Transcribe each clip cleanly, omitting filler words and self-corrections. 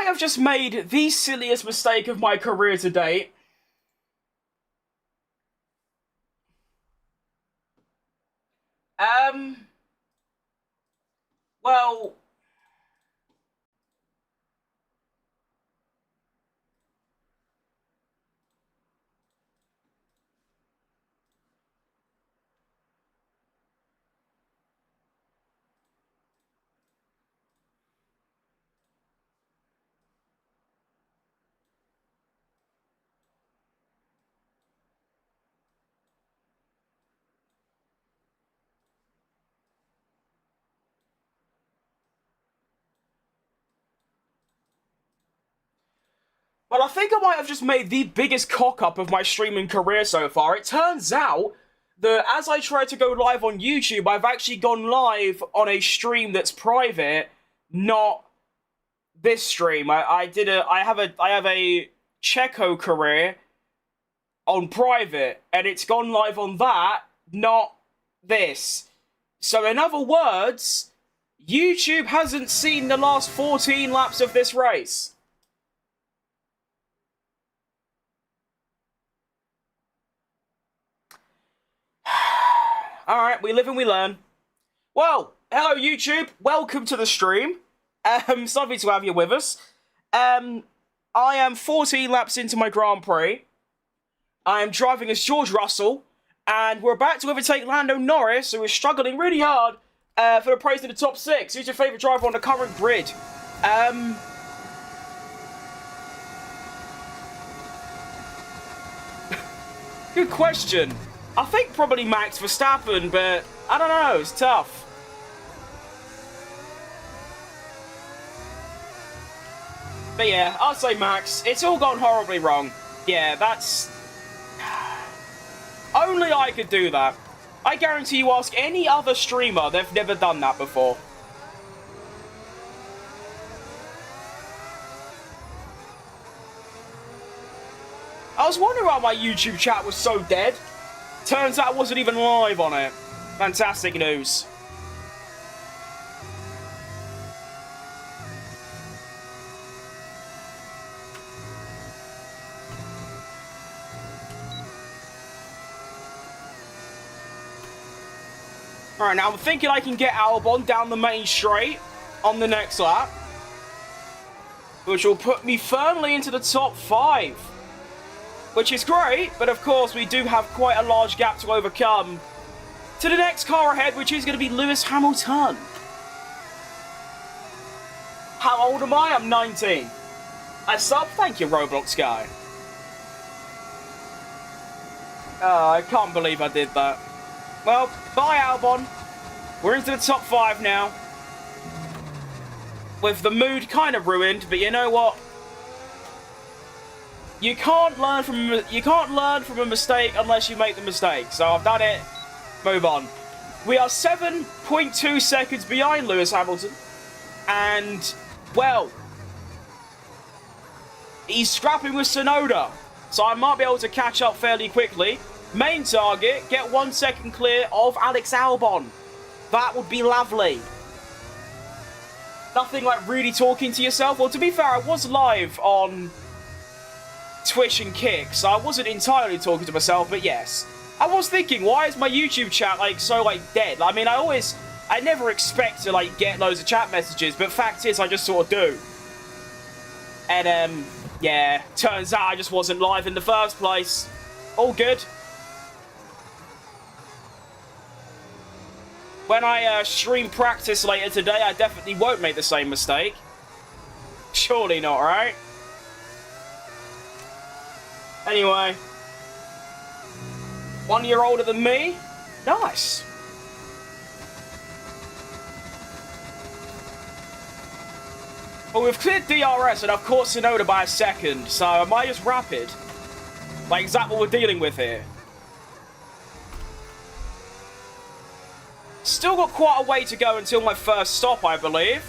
have just made the silliest mistake of my career to date. Well... Well, I think I might have just made the biggest cock-up of my streaming career so far. It turns out that as I tried to go live on YouTube, I've actually gone live on a stream that's private, not this stream. I have a Checo career on private, and it's gone live on that, not this. So in other words, YouTube hasn't seen the last 14 laps of this race. Alright, we live and we learn. Well, hello YouTube, welcome to the stream. It's lovely to have you with us. I am 14 laps into my Grand Prix. I am driving as George Russell, and we're about to overtake Lando Norris, who is struggling really hard for the praise in the top 6. Who's your favourite driver on the current grid? Good question. I think probably Max Verstappen, but I don't know, it's tough. But yeah, I'll say Max. It's all gone horribly wrong. Yeah, that's... Only I could do that. I guarantee you ask any other streamer, they've never done that before. I was wondering why my YouTube chat was so dead. Turns out I wasn't even live on it. Fantastic news. Alright, now I'm thinking I can get Albon down the main straight on the next lap, which will put me firmly into the top 5. Which is great, but of course we do have quite a large gap to overcome to the next car ahead, which is going to be Lewis Hamilton. How old am I? I'm 19. I sub? Thank you, Roblox guy. Oh, I can't believe I did that. Well, bye Albon. We're into the top 5 now. With the mood kind of ruined, but you know what? You can't learn from a mistake unless you make the mistake. So I've done it. Move on. We are 7.2 seconds behind Lewis Hamilton. And, well, he's scrapping with Tsunoda. So I might be able to catch up fairly quickly. Main target, get 1 second clear of Alex Albon. That would be lovely. Nothing like really talking to yourself. Well, to be fair, I was live on Twitch and Kick, so I wasn't entirely talking to myself, but yes. I was thinking, why is my YouTube chat, so dead? I mean, I never expect to, get loads of chat messages, but fact is, I just sort of do. And, yeah, turns out I just wasn't live in the first place. All good. When I stream practice later today, I definitely won't make the same mistake. Surely not, right? Anyway. 1 year older than me? Nice. Well, we've cleared DRS and I've caught Tsunoda by a second, so am I just rapid? Is that what we're dealing with here? Still got quite a way to go until my first stop, I believe.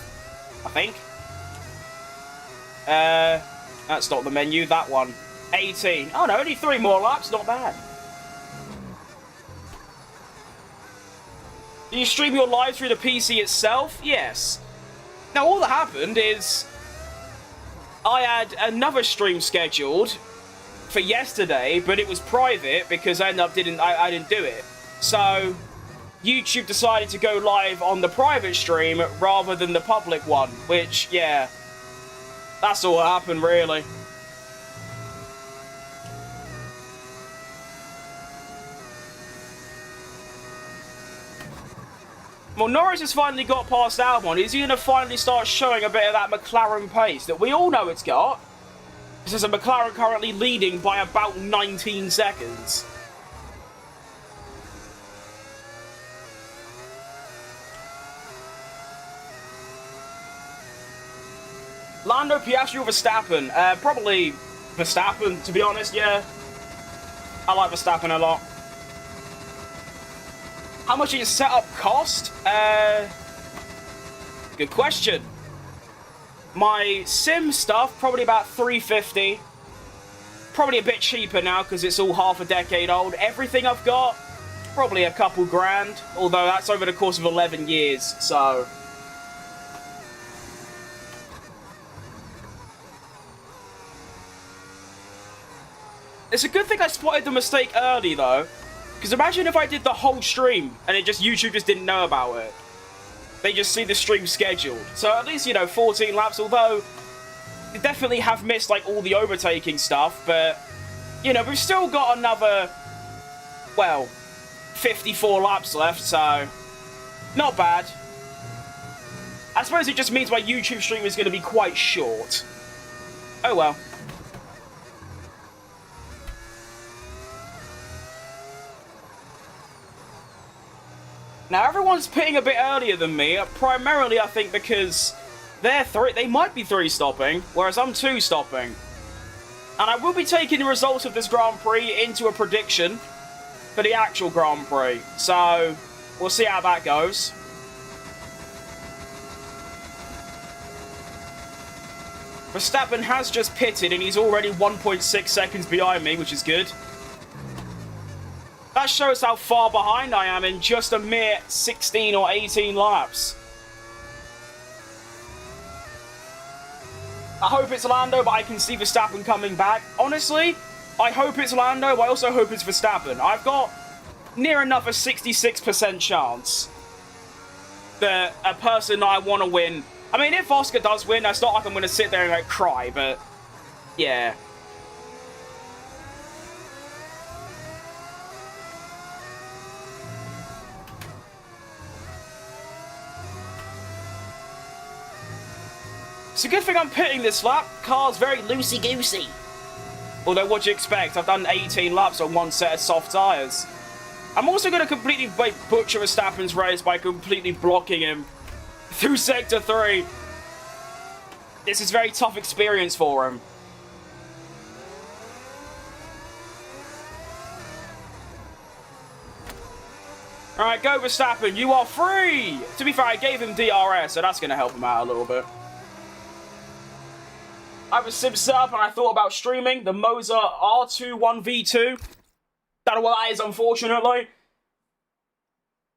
I think. That's not the menu, that one. 18. Oh no, only 3 more laps, not bad. Do you stream your live through the PC itself? Yes. Now all that happened is I had another stream scheduled for yesterday, but it was private because I didn't do it. So YouTube decided to go live on the private stream rather than the public one, which, yeah, that's all that happened, really. Well, Norris has finally got past Albon. Is he going to finally start showing a bit of that McLaren pace that we all know it's got? Because there's a McLaren currently leading by about 19 seconds. Lando, Piastri, or Verstappen? Probably Verstappen, to be honest, yeah. I like Verstappen a lot. How much did your setup cost? Good question. My sim stuff, probably about $350. Probably a bit cheaper now because it's all half a decade old. Everything I've got, probably a couple grand. Although that's over the course of 11 years, so... It's a good thing I spotted the mistake early, though. Because imagine if I did the whole stream and YouTube just didn't know about it. They just see the stream scheduled. So at least, 14 laps, although they definitely have missed, like, all the overtaking stuff. But, we've still got another, well, 54 laps left, so not bad. I suppose it just means my YouTube stream is going to be quite short. Oh well. Now, everyone's pitting a bit earlier than me, primarily, I think, because they might be 3-stopping, whereas I'm 2-stopping. And I will be taking the results of this Grand Prix into a prediction for the actual Grand Prix. So, we'll see how that goes. Verstappen has just pitted, and he's already 1.6 seconds behind me, which is good. That shows how far behind I am in just a mere 16 or 18 laps. I hope it's Lando, but I can see Verstappen coming back. Honestly, I hope it's Lando, but I also hope it's Verstappen. I've got near enough a 66% chance that a person I want to win... I mean, if Oscar does win, it's not like I'm going to sit there and, like, cry, but... yeah. It's a good thing I'm pitting this lap. Car's very loosey-goosey. Although, what do you expect? I've done 18 laps on one set of soft tyres. I'm also going to completely butcher Verstappen's race by completely blocking him through Sector 3. This is a very tough experience for him. Alright, go Verstappen. You are free! To be fair, I gave him DRS, so that's going to help him out a little bit. I was sim set up and I thought about streaming the Moser R21V2. Don't know what that is, unfortunately.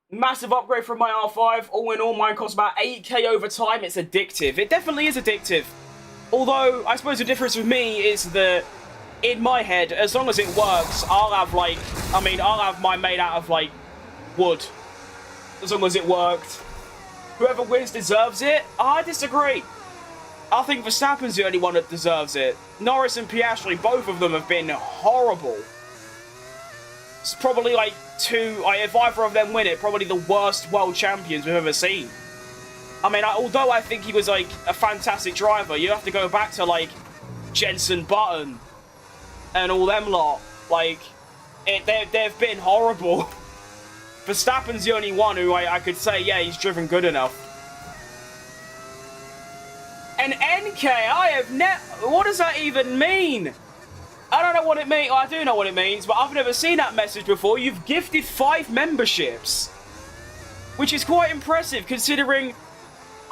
Massive upgrade from my R5. All in all, mine costs about 8k over time. It's addictive. It definitely is addictive. Although, I suppose the difference with me is that, in my head, as long as it works, I'll have, like... I'll have mine made out of, like, wood. As long as it worked. Whoever wins deserves it? I disagree. I think Verstappen's the only one that deserves it. Norris and Piastri, both of them have been horrible. It's probably like if either of them win it, probably the worst world champions we've ever seen. I mean, although I think he was like a fantastic driver, you have to go back to like Jenson Button and all them lot. Like, they've been horrible. Verstappen's the only one who I could say, yeah, he's driven good enough. An NK, what does that even mean? I don't know what it means. Well, I do know what it means, but I've never seen that message before. You've gifted 5 memberships. Which is quite impressive, considering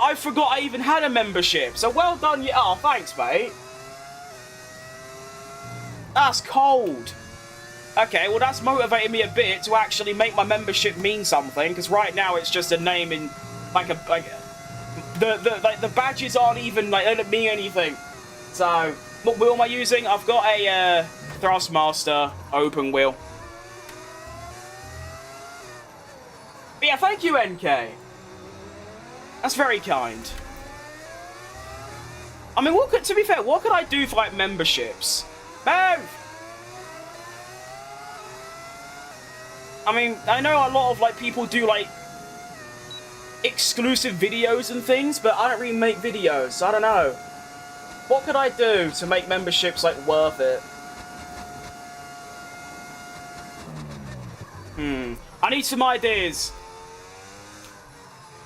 I forgot I even had a membership. So well done, oh, thanks, mate. That's cold. Okay, well, that's motivated me a bit to actually make my membership mean something, because right now it's just a name in, the badges aren't even, they don't mean anything. So, what wheel am I using? I've got a Thrustmaster open wheel. But yeah, thank you, NK. That's very kind. I mean, to be fair, what could I do for, like, memberships? Move! I mean, I know a lot of, like, people do, like, exclusive videos and things, but I don't really make videos, so I don't know. What could I do to make memberships, like, worth it? I need some ideas.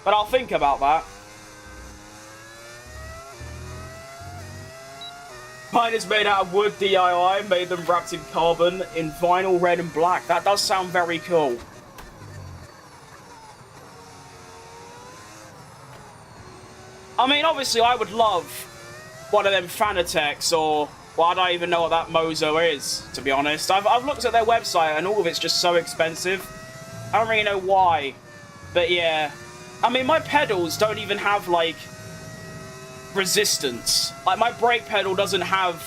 But I'll think about that. Mine is made out of wood DIY, made them wrapped in carbon, in vinyl red and black. That does sound very cool. I mean, obviously, I would love one of them Fanatechs, or... Well, I don't even know what that Mozo is, to be honest. I've looked at their website, and all of it's just so expensive. I don't really know why. But yeah... I mean, my pedals don't even have, like, resistance. Like, my brake pedal doesn't have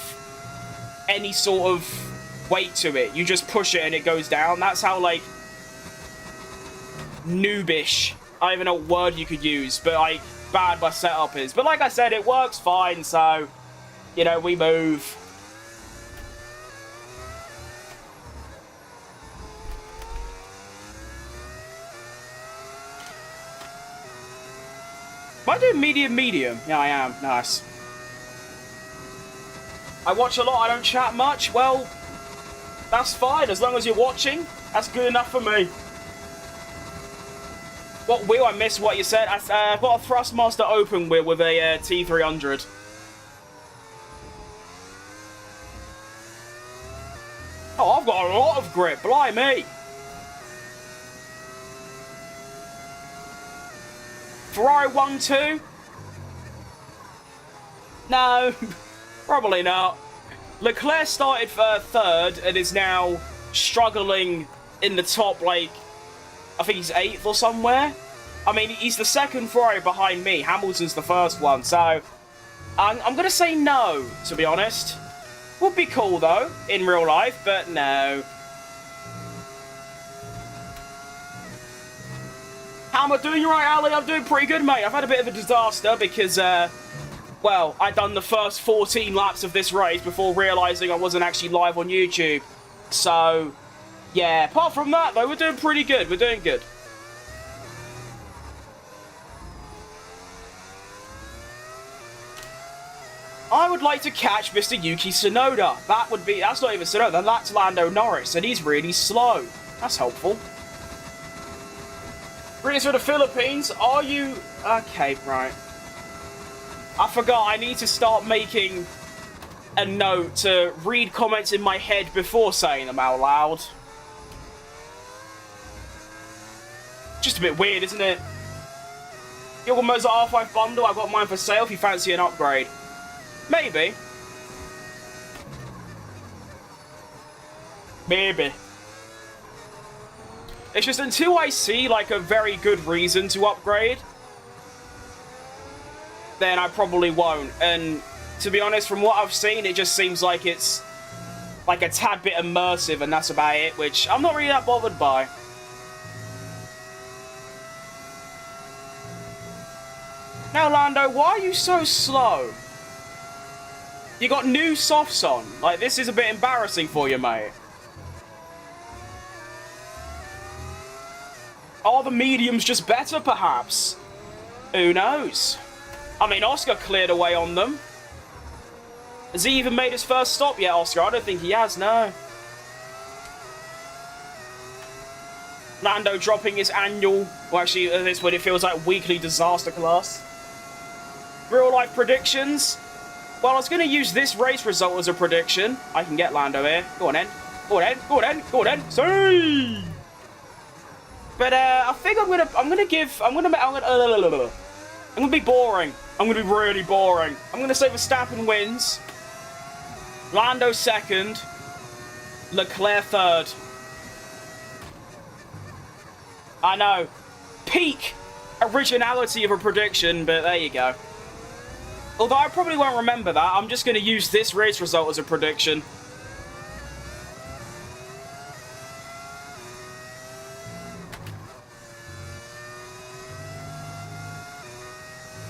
any sort of weight to it. You just push it and it goes down. That's how, like, noobish, I don't even know what word you could use, but, like, bad my setup is. But like I said, it works fine, so, you know, we move. Am I doing medium? Yeah, I am. Nice. I watch a lot, I don't chat much. Well, that's fine. As long as you're watching, that's good enough for me. What wheel? I missed what you said. I've got a Thrustmaster open wheel with a T300. Oh, I've got a lot of grip. Blimey. Ferrari 1-2? No, probably not. Leclerc started third and is now struggling in the top, like, I think he's 8th or somewhere. I mean, he's the second Ferrari behind me. Hamilton's the first one, so I'm going to say no, to be honest. Would be cool, though, in real life, but no. How am I doing? You right, Ali? I'm doing pretty good, mate. I've had a bit of a disaster because, well, I'd done the first 14 laps of this race before realising I wasn't actually live on YouTube. So, yeah, apart from that, though, we're doing pretty good. We're doing good. I would like to catch Mr. Yuki Tsunoda. That's not even Tsunoda, that's Lando Norris, and he's really slow. That's helpful. Greetings from the Philippines. Are you... Okay, right. I forgot, I need to start making a note to read comments in my head before saying them out loud. Just a bit weird, isn't it? You got Moza R5 bundle? I got mine for sale if you fancy an upgrade. Maybe. Maybe. It's just until I see, like, a very good reason to upgrade, then I probably won't. And, to be honest, from what I've seen, it just seems like it's, like, a tad bit immersive, and that's about it, which I'm not really that bothered by. Now, Lando, why are you so slow? You got new softs on. Like, this is a bit embarrassing for you, mate. Are the mediums just better, perhaps? Who knows? I mean, Oscar cleared away on them. Has he even made his first stop yet, Oscar? I don't think he has, no. Lando dropping his annual... Well, actually, at this point, it feels like weekly disaster class. Real-life predictions? Well, I was going to use this race result as a prediction. I can get Lando here. Go on, then. Go on, then. Go on, then. Go on, then. See! But I think I'm gonna be boring. I'm gonna be really boring. I'm gonna say Verstappen wins, Lando second, Leclerc third. I know, peak originality of a prediction, but there you go. Although I probably won't remember that. I'm just going to use this race result as a prediction.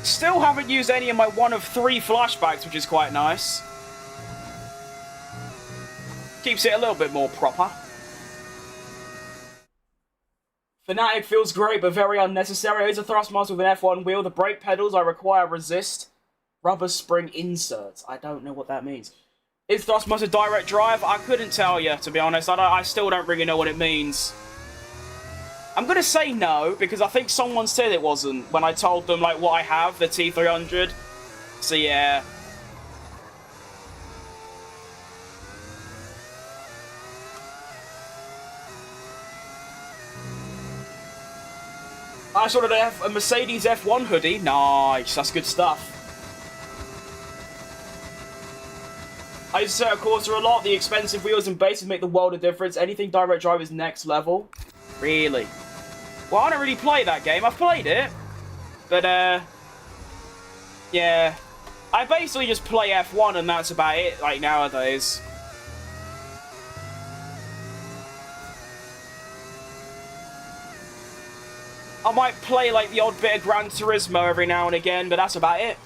Still haven't used any of my 1 of 3 flashbacks, which is quite nice. Keeps it a little bit more proper. Fnatic feels great, but very unnecessary. It's a Thrustmaster with an F1 wheel. The brake pedals I require resist rubber spring inserts. I don't know what that means. Is Thrustmaster direct drive? I couldn't tell you, to be honest. I still don't really know what it means. I'm going to say no, because I think someone said it wasn't when I told them, like, what I have, the T300. So, yeah. I saw a Mercedes F1 hoodie. Nice, that's good stuff. I use a quarter a lot. The expensive wheels and bases make the world of difference. Anything direct drive is next level. Really? Well, I don't really play that game. I've played it. But, yeah. I basically just play F1 and that's about it, like, nowadays. I might play, like, the odd bit of Gran Turismo every now and again, but that's about it.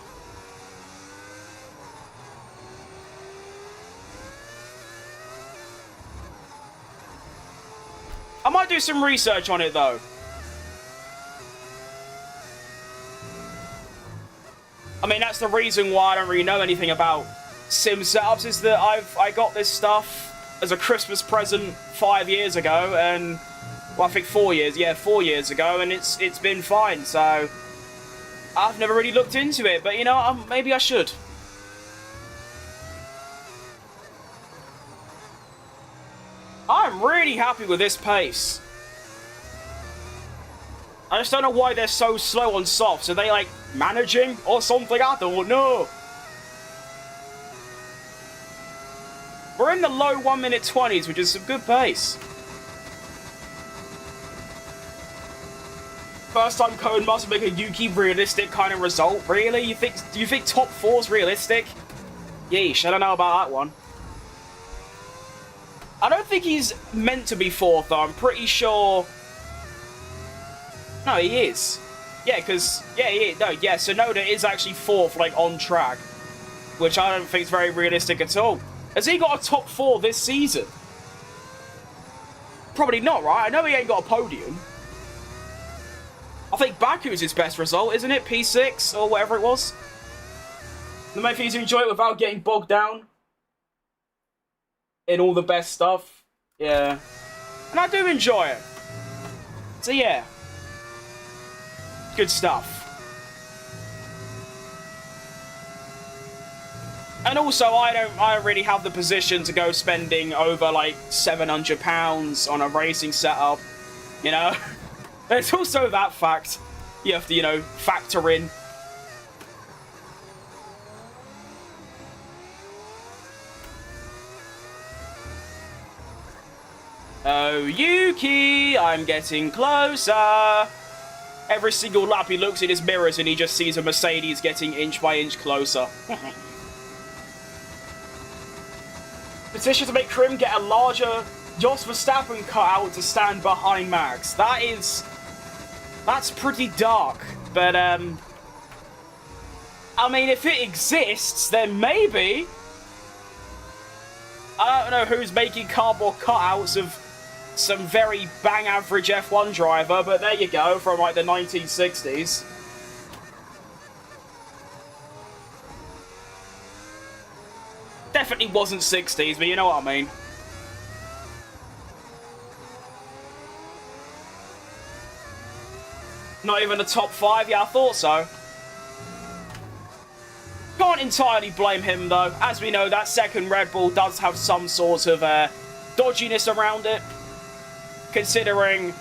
I might do some research on it, though. I mean, that's the reason why I don't really know anything about sim setups, is that I got this stuff as a Christmas present 5 years ago, and, well, I think 4 years, yeah, 4 years ago, and it's been fine, so I've never really looked into it, but, you know, maybe I should. I'm really happy with this pace. I just don't know why they're so slow on softs. Are they, like, managing or something? I don't know. We're in the low 1 minute 20s, which is some good pace. First time Code must make a Yuki realistic kind of result. Really? Do you think top 4's realistic? Yeesh, I don't know about that one. I don't think he's meant to be 4th, though. I'm pretty sure... No, he is. Yeah, because... Yeah, he is. No, yeah, Sonoda is actually 4th, like, on track. Which I don't think is very realistic at all. Has he got a top 4 this season? Probably not, right? I know he ain't got a podium. I think Baku's his best result, isn't it? P6, or whatever it was. The main thing is to enjoy it without getting bogged down in all the best stuff. Yeah. And I do enjoy it. So yeah. Good stuff. And also, I don't really have the position to go spending over, like, £700 on a racing setup. You know? There's also that fact you have to, you know, factor in. Oh, Yuki, I'm getting closer. Every single lap he looks in his mirrors and he just sees a Mercedes getting inch by inch closer. Petition to make Krim get a larger Jos Verstappen cutout to stand behind Max. That's pretty dark. But, I mean, if it exists, then maybe. I don't know who's making cardboard cutouts of some very bang average F1 driver, but there you go, from like the 1960s. Definitely wasn't 60s, but you know what I mean. Not even the top 5? Yeah, I thought so. Can't entirely blame him, though. As we know, that second Red Bull does have some sort of dodginess around it. Considering,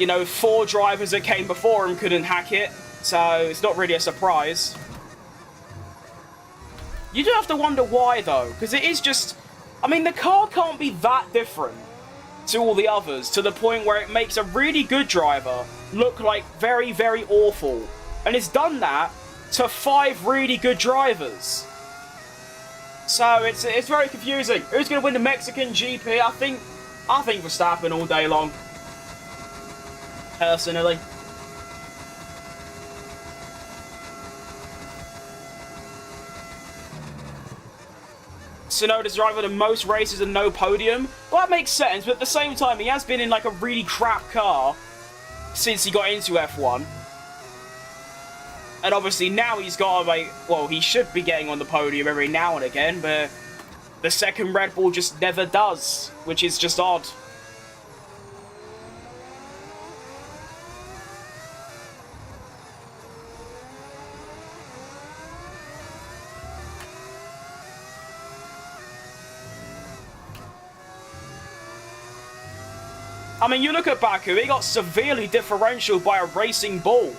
you know, 4 drivers that came before him couldn't hack it. So, it's not really a surprise. You do have to wonder why, though. Because it is just... I mean, the car can't be that different to all the others. To the point where it makes a really good driver look like very, very awful. And it's done that to 5 really good drivers. So it's very confusing. Who's going to win the Mexican GP? I think Verstappen all day long. Personally. Tsunoda's driving the most races and no podium. Well, that makes sense, but at the same time, he has been in like a really crap car since he got into F1. And obviously now he's got, like, well, he should be getting on the podium every now and again, but the second Red Bull just never does, which is just odd. I mean, you look at Baku, he got severely differentialed by a racing bull.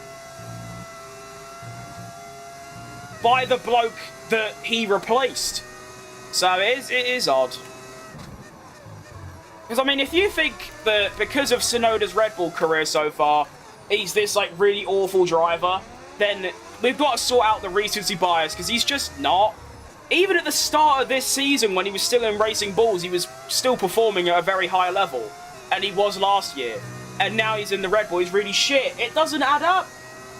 By the bloke that he replaced. So it is odd. Because, I mean, if you think that because of Tsunoda's Red Bull career so far, he's this, like, really awful driver, then we've got to sort out the recency bias, because he's just not. Even at the start of this season, when he was still in Racing Bulls, he was still performing at a very high level. And he was last year. And now he's in the Red Bull, he's really shit. It doesn't add up.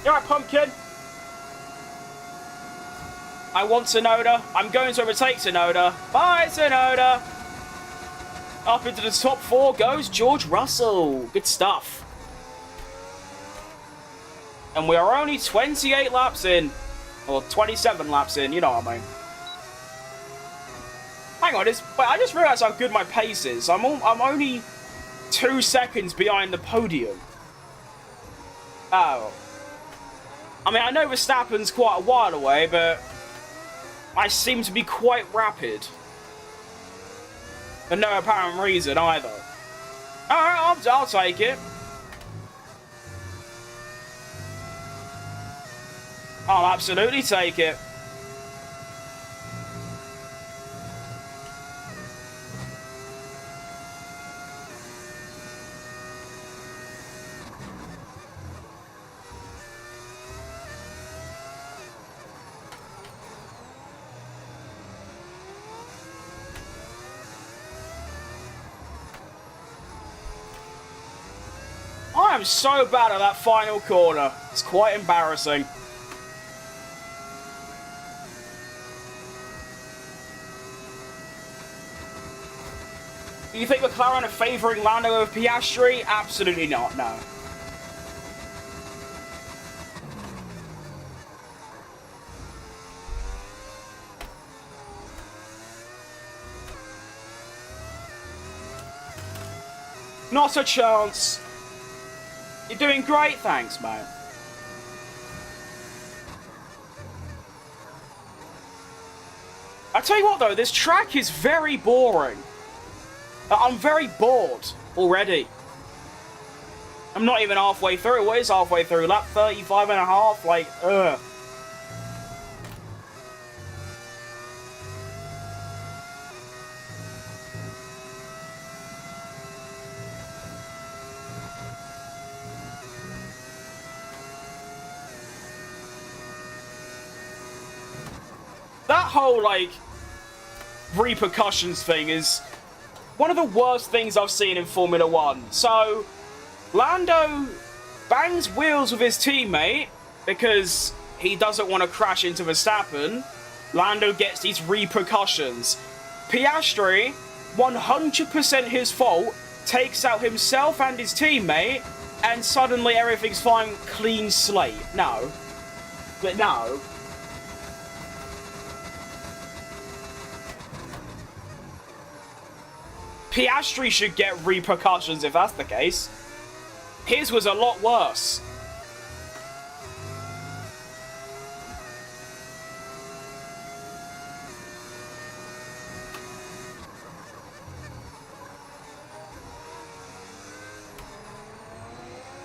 You alright, pumpkin? I want Tsunoda. I'm going to overtake Tsunoda. Bye, Tsunoda. Up into the top 4 goes George Russell. Good stuff. And we are only 28 laps in. Or 27 laps in, you know what I mean. Hang on, I just realised how good my pace is. I'm only 2 seconds behind the podium. Oh. I mean, I know Verstappen's quite a while away, but I seem to be quite rapid. For no apparent reason either. Alright, I'll take it. I'll absolutely take it. I am so bad at that final corner. It's quite embarrassing. Do you think McLaren are favouring Lando over Piastri? Absolutely not, no. Not a chance. You're doing great, thanks, mate. I tell you what, though, this track is very boring. I'm very bored already. I'm not even halfway through. What is halfway through? Lap 35 and a half? Like, ugh. That whole, like, repercussions thing is one of the worst things I've seen in Formula 1. So, Lando bangs wheels with his teammate because he doesn't want to crash into Verstappen. Lando gets these repercussions. Piastri, 100% his fault, takes out himself and his teammate, and suddenly everything's fine, clean slate. No. But no. Piastri should get repercussions if that's the case. His was a lot worse.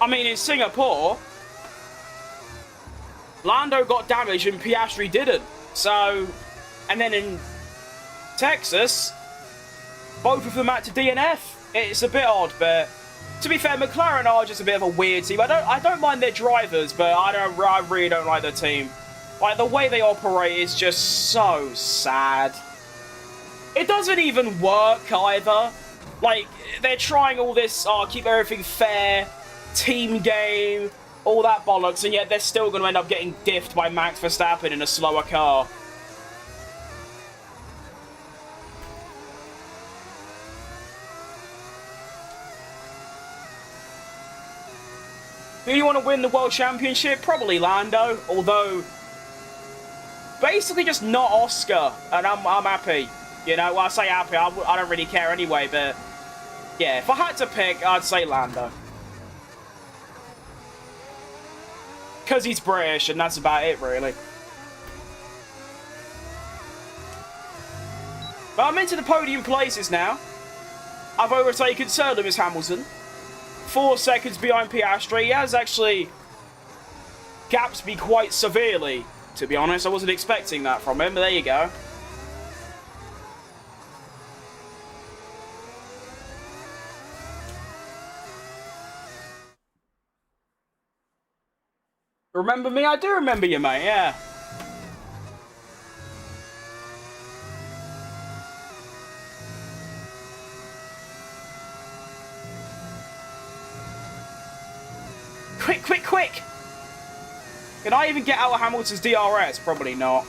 I mean, in Singapore, Lando got damaged and Piastri didn't. So, and then in Texas, both of them had to DNF. It's a bit odd, but to be fair, McLaren are just a bit of a weird team. I don't mind their drivers, but I really don't like their team. Like, the way they operate is just so sad. It doesn't even work, either. Like, they're trying all this, keep everything fair, team game, all that bollocks, and yet they're still going to end up getting diffed by Max Verstappen in a slower car. Who do you want to win the World Championship? Probably Lando, although basically just not Oscar, and I'm happy. You know, well, I say happy, I don't really care anyway, but yeah, if I had to pick, I'd say Lando. Because he's British, and that's about it, really. But I'm into the podium places now. I've overtaken Sir Lewis Hamilton. 4 seconds behind Piastri. He has actually gapped me quite severely, to be honest. I wasn't expecting that from him, but there you go. Remember me? I do remember you, mate, yeah. Quick, quick, quick! Can I even get out of Hamilton's DRS? Probably not.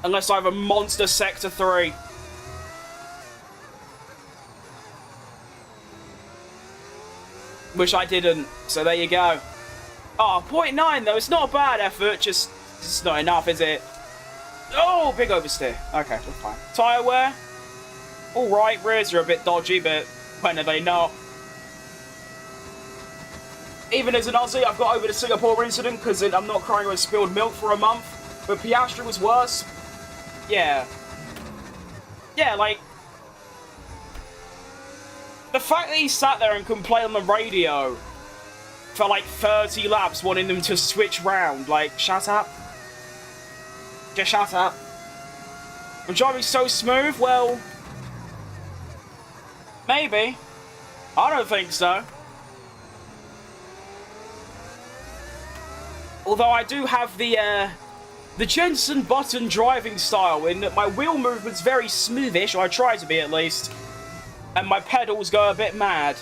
Unless I have a monster Sector 3. Wish I didn't, so there you go. Oh, 0.9 though, it's not a bad effort, just it's not enough, is it? Oh, big oversteer. Okay, we're fine. Tyre wear? Alright, rears are a bit dodgy, but when are they not? Even as an Aussie, I've got over the Singapore incident because I'm not crying over spilled milk for a month. But Piastri was worse. Yeah. Yeah, like, the fact that he sat there and complained on the radio for like 30 laps wanting them to switch round, like, shut up. Just shut up. I'm driving so smooth, well, maybe. I don't think so. Although I do have the Jensen Button driving style in that my wheel movement's very smoothish, or I try to be at least, and my pedals go a bit mad.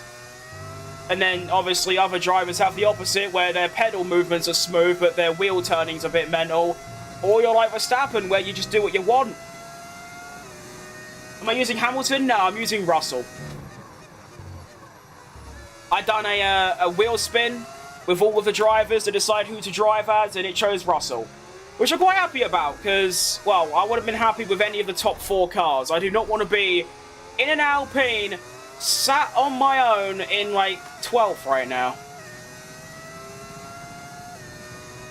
And then, obviously, other drivers have the opposite, where their pedal movements are smooth, but their wheel turning's a bit mental. Or you're like Verstappen, where you just do what you want. Am I using Hamilton? No, I'm using Russell. I done a wheel spin with all of the drivers to decide who to drive as, and it chose Russell. Which I'm quite happy about, because, well, I would have been happy with any of the top 4 cars. I do not want to be in an Alpine, sat on my own in, like, 12th right now.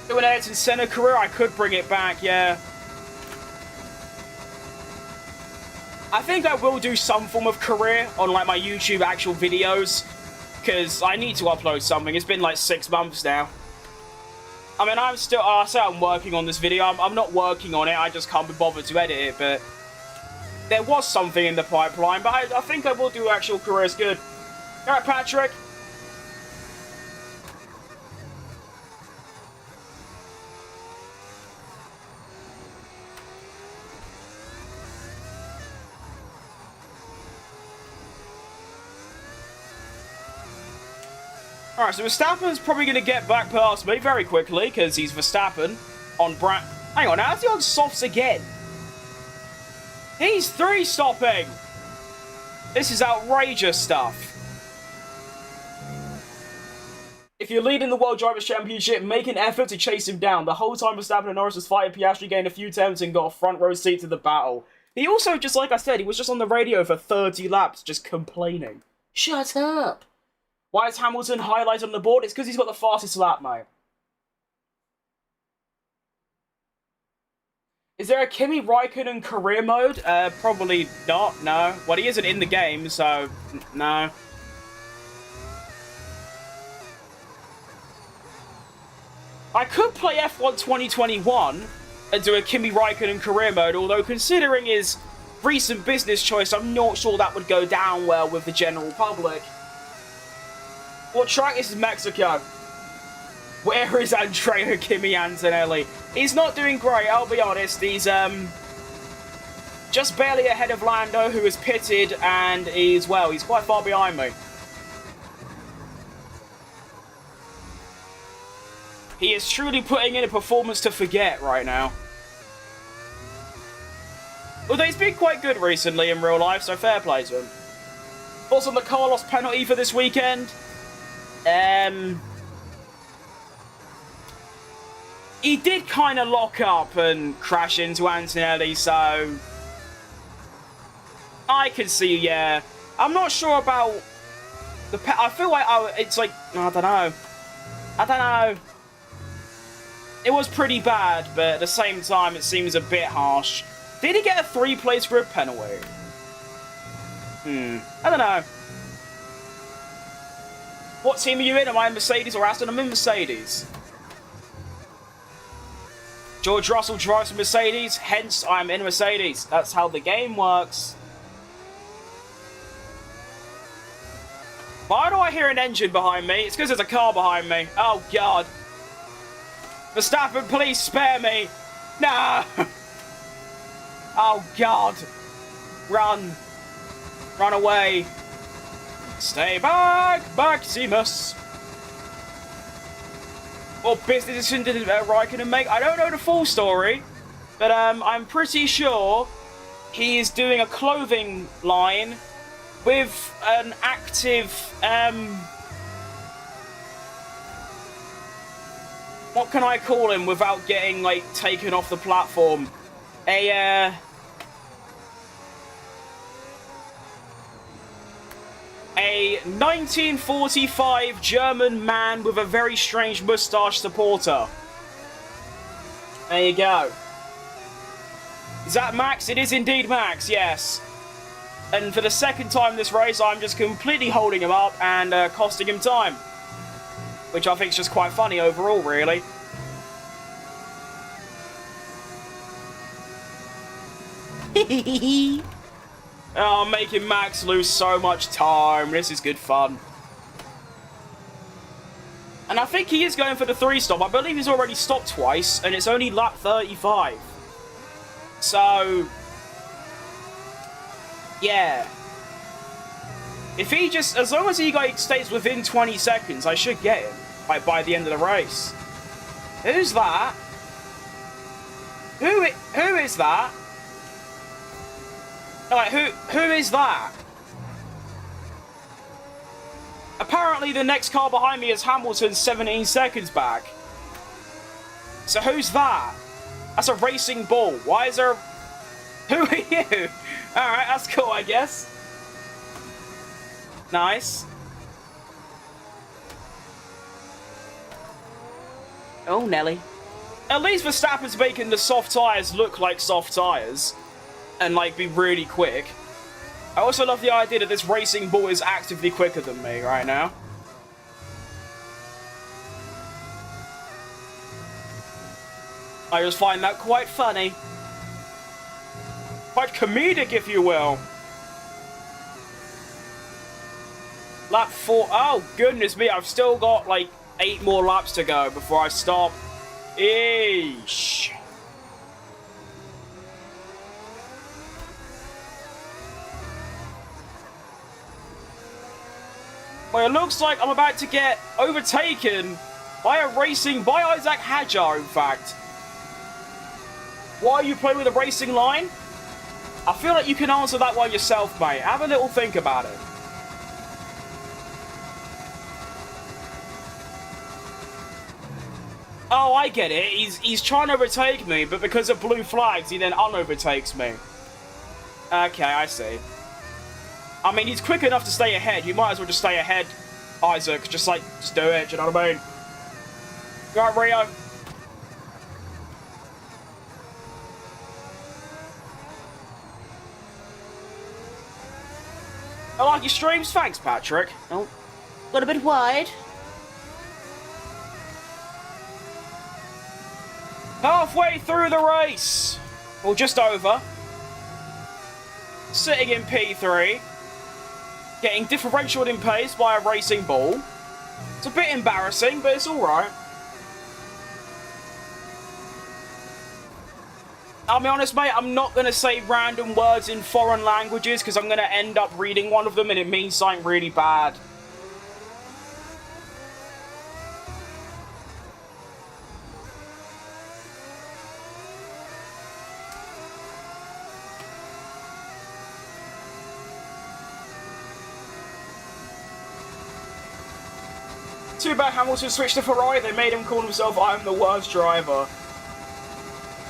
Do an Ayrton Senna career, I could bring it back, yeah. I think I will do some form of career on, like, my YouTube actual videos, because I need to upload something. It's been like 6 months now. I mean, I'm still, I say I'm working on this video. I'm not working on it, I just can't be bothered to edit it, but there was something in the pipeline, but I think I will do actual careers good. Alright, Patrick. Alright, so Verstappen's probably going to get back past me very quickly, because he's Verstappen on Hang on, how's he on softs again? He's 3-stopping! This is outrageous stuff. If you're leading the World Drivers' Championship, make an effort to chase him down. The whole time Verstappen and Norris was fighting, Piastri gained a few attempts and got a front row seat to the battle. He also, just like I said, he was just on the radio for 30 laps, just complaining. Shut up! Why is Hamilton highlighted on the board? It's because he's got the fastest lap, mate. Is there a Kimi Raikkonen career mode? Probably not, no. Well, he isn't in the game, so no. I could play F1 2021 and do a Kimi Raikkonen career mode, although considering his recent business choice, I'm not sure that would go down well with the general public. What track? This is Mexico. Where is Andrea Kimi Antonelli? He's not doing great, I'll be honest. He's just barely ahead of Lando, who is pitted, and he's quite far behind me. He is truly putting in a performance to forget right now. Although he's been quite good recently in real life, so fair play to him. Also, the Carlos penalty for this weekend. He did kind of lock up and crash into Antonelli, so I can see, yeah. I'm not sure about the I feel like it's like, I don't know. It was pretty bad, but at the same time, it seems a bit harsh. Did he get a 3-place grid penalty? I don't know. What team are you in? Am I in Mercedes or Aston? I'm in Mercedes. George Russell drives a Mercedes, hence I'm in Mercedes. That's how the game works. Why do I hear an engine behind me? It's because there's a car behind me. Oh, God. Verstappen, please spare me. No. Oh, God. Run. Run away. Stay back, Maximus. What business decision did Raikkonen make? I don't know the full story, but I'm pretty sure he is doing a clothing line with an active, what can I call him without getting, like, taken off the platform? A 1945 German man with a very strange moustache supporter. There you go. Is that Max? It is indeed Max, yes. And for the second time this race, I'm just completely holding him up and costing him time. Which I think is just quite funny overall, really. Oh, I'm making Max lose so much time. This is good fun. And I think he is going for the 3-stop. I believe he's already stopped twice, and it's only lap 35. So, yeah. If he just, as long as he like, stays within 20 seconds, I should get him by the end of the race. Who's that? Who is that? Like, who is that? Apparently the next car behind me is Hamilton 17 seconds back. So who's that? That's a racing bull. Why is there... Who are you? Alright, that's cool, I guess. Nice. Oh, Nelly. At least Verstappen's making the soft tyres look like soft tyres. And, like, be really quick. I also love the idea that this racing bull is actively quicker than me right now. I just find that quite funny. Quite comedic, if you will. Lap 4. Oh, goodness me. I've still got, like, 8 more laps to go before I stop. Eesh. Well, it looks like I'm about to get overtaken by Isaac Hadjar, in fact. Why are you playing with a racing line? I feel like you can answer that one yourself, mate. Have a little think about it. Oh, I get it. He's trying to overtake me, but because of blue flags, he then unovertakes me. Okay, I see. I mean, he's quick enough to stay ahead. You might as well just stay ahead, Isaac. Just do it. Do you know what I mean? Go on, Rio. I like your streams. Thanks, Patrick. Oh, got a bit wide. Halfway through the race. Well, just over. Sitting in P3. Getting differentialed in pace by a racing bull. It's a bit embarrassing, but it's alright. I'll be honest, mate, I'm not going to say random words in foreign languages because I'm going to end up reading one of them and it means something really bad. Too bad Hamilton switched to Ferrari. They made him call himself "I'm the worst driver."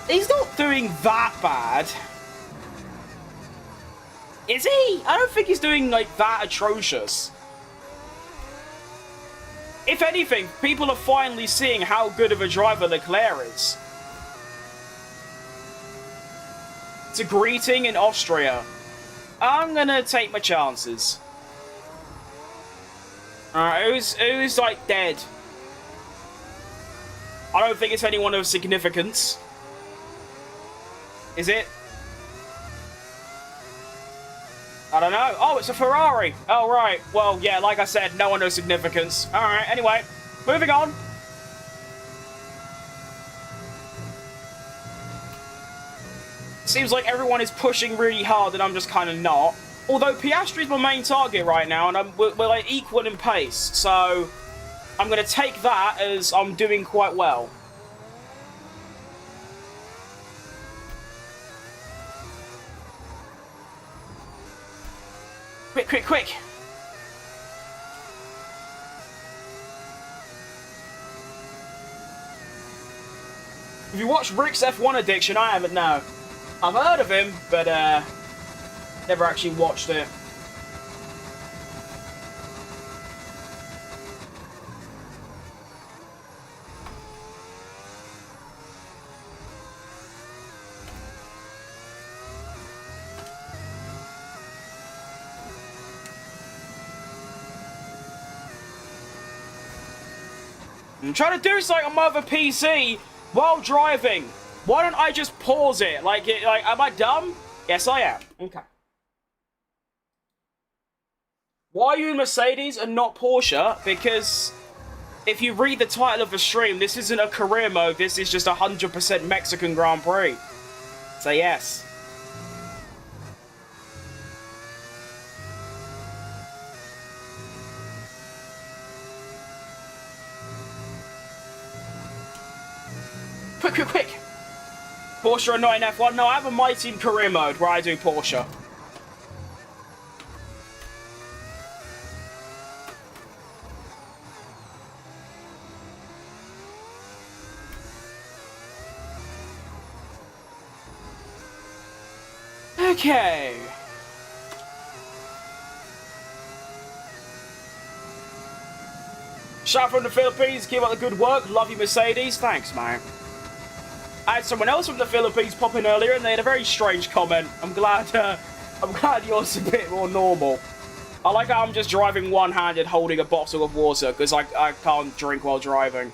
He's not doing that bad. Is he? I don't think he's doing, like, that atrocious. If anything, people are finally seeing how good of a driver Leclerc is. It's a greeting in Austria. I'm gonna take my chances. Alright, who's, like, dead? I don't think it's anyone of significance. Is it? I don't know. Oh, it's a Ferrari. Oh, right. Well, yeah, like I said, no one knows significance. Alright, anyway. Moving on. Seems like everyone is pushing really hard and I'm just kind of not. Although Piastri's my main target right now and we're like equal in pace. So I'm going to take that as I'm doing quite well. Quick, quick, quick! If you watch Rick's F1 Addiction, I haven't, no. I've heard of him, but never actually watched it. I'm trying to do something on my other PC while driving. Why don't I just pause it? Like, am I dumb? Yes, I am. Okay. Why are you in Mercedes and not Porsche? Because if you read the title of the stream, this isn't a career mode. This is just 100% Mexican Grand Prix. So yes. Quick, quick, quick! Porsche are not in F1. No, I have a My Team career mode where I do Porsche. Okay. Shout out from the Philippines. Keep up the good work. Love you, Mercedes. Thanks, mate. I had someone else from the Philippines pop in earlier, and they had a very strange comment. I'm glad yours is a bit more normal. I like how I'm just driving one-handed, holding a bottle of water because I can't drink while driving.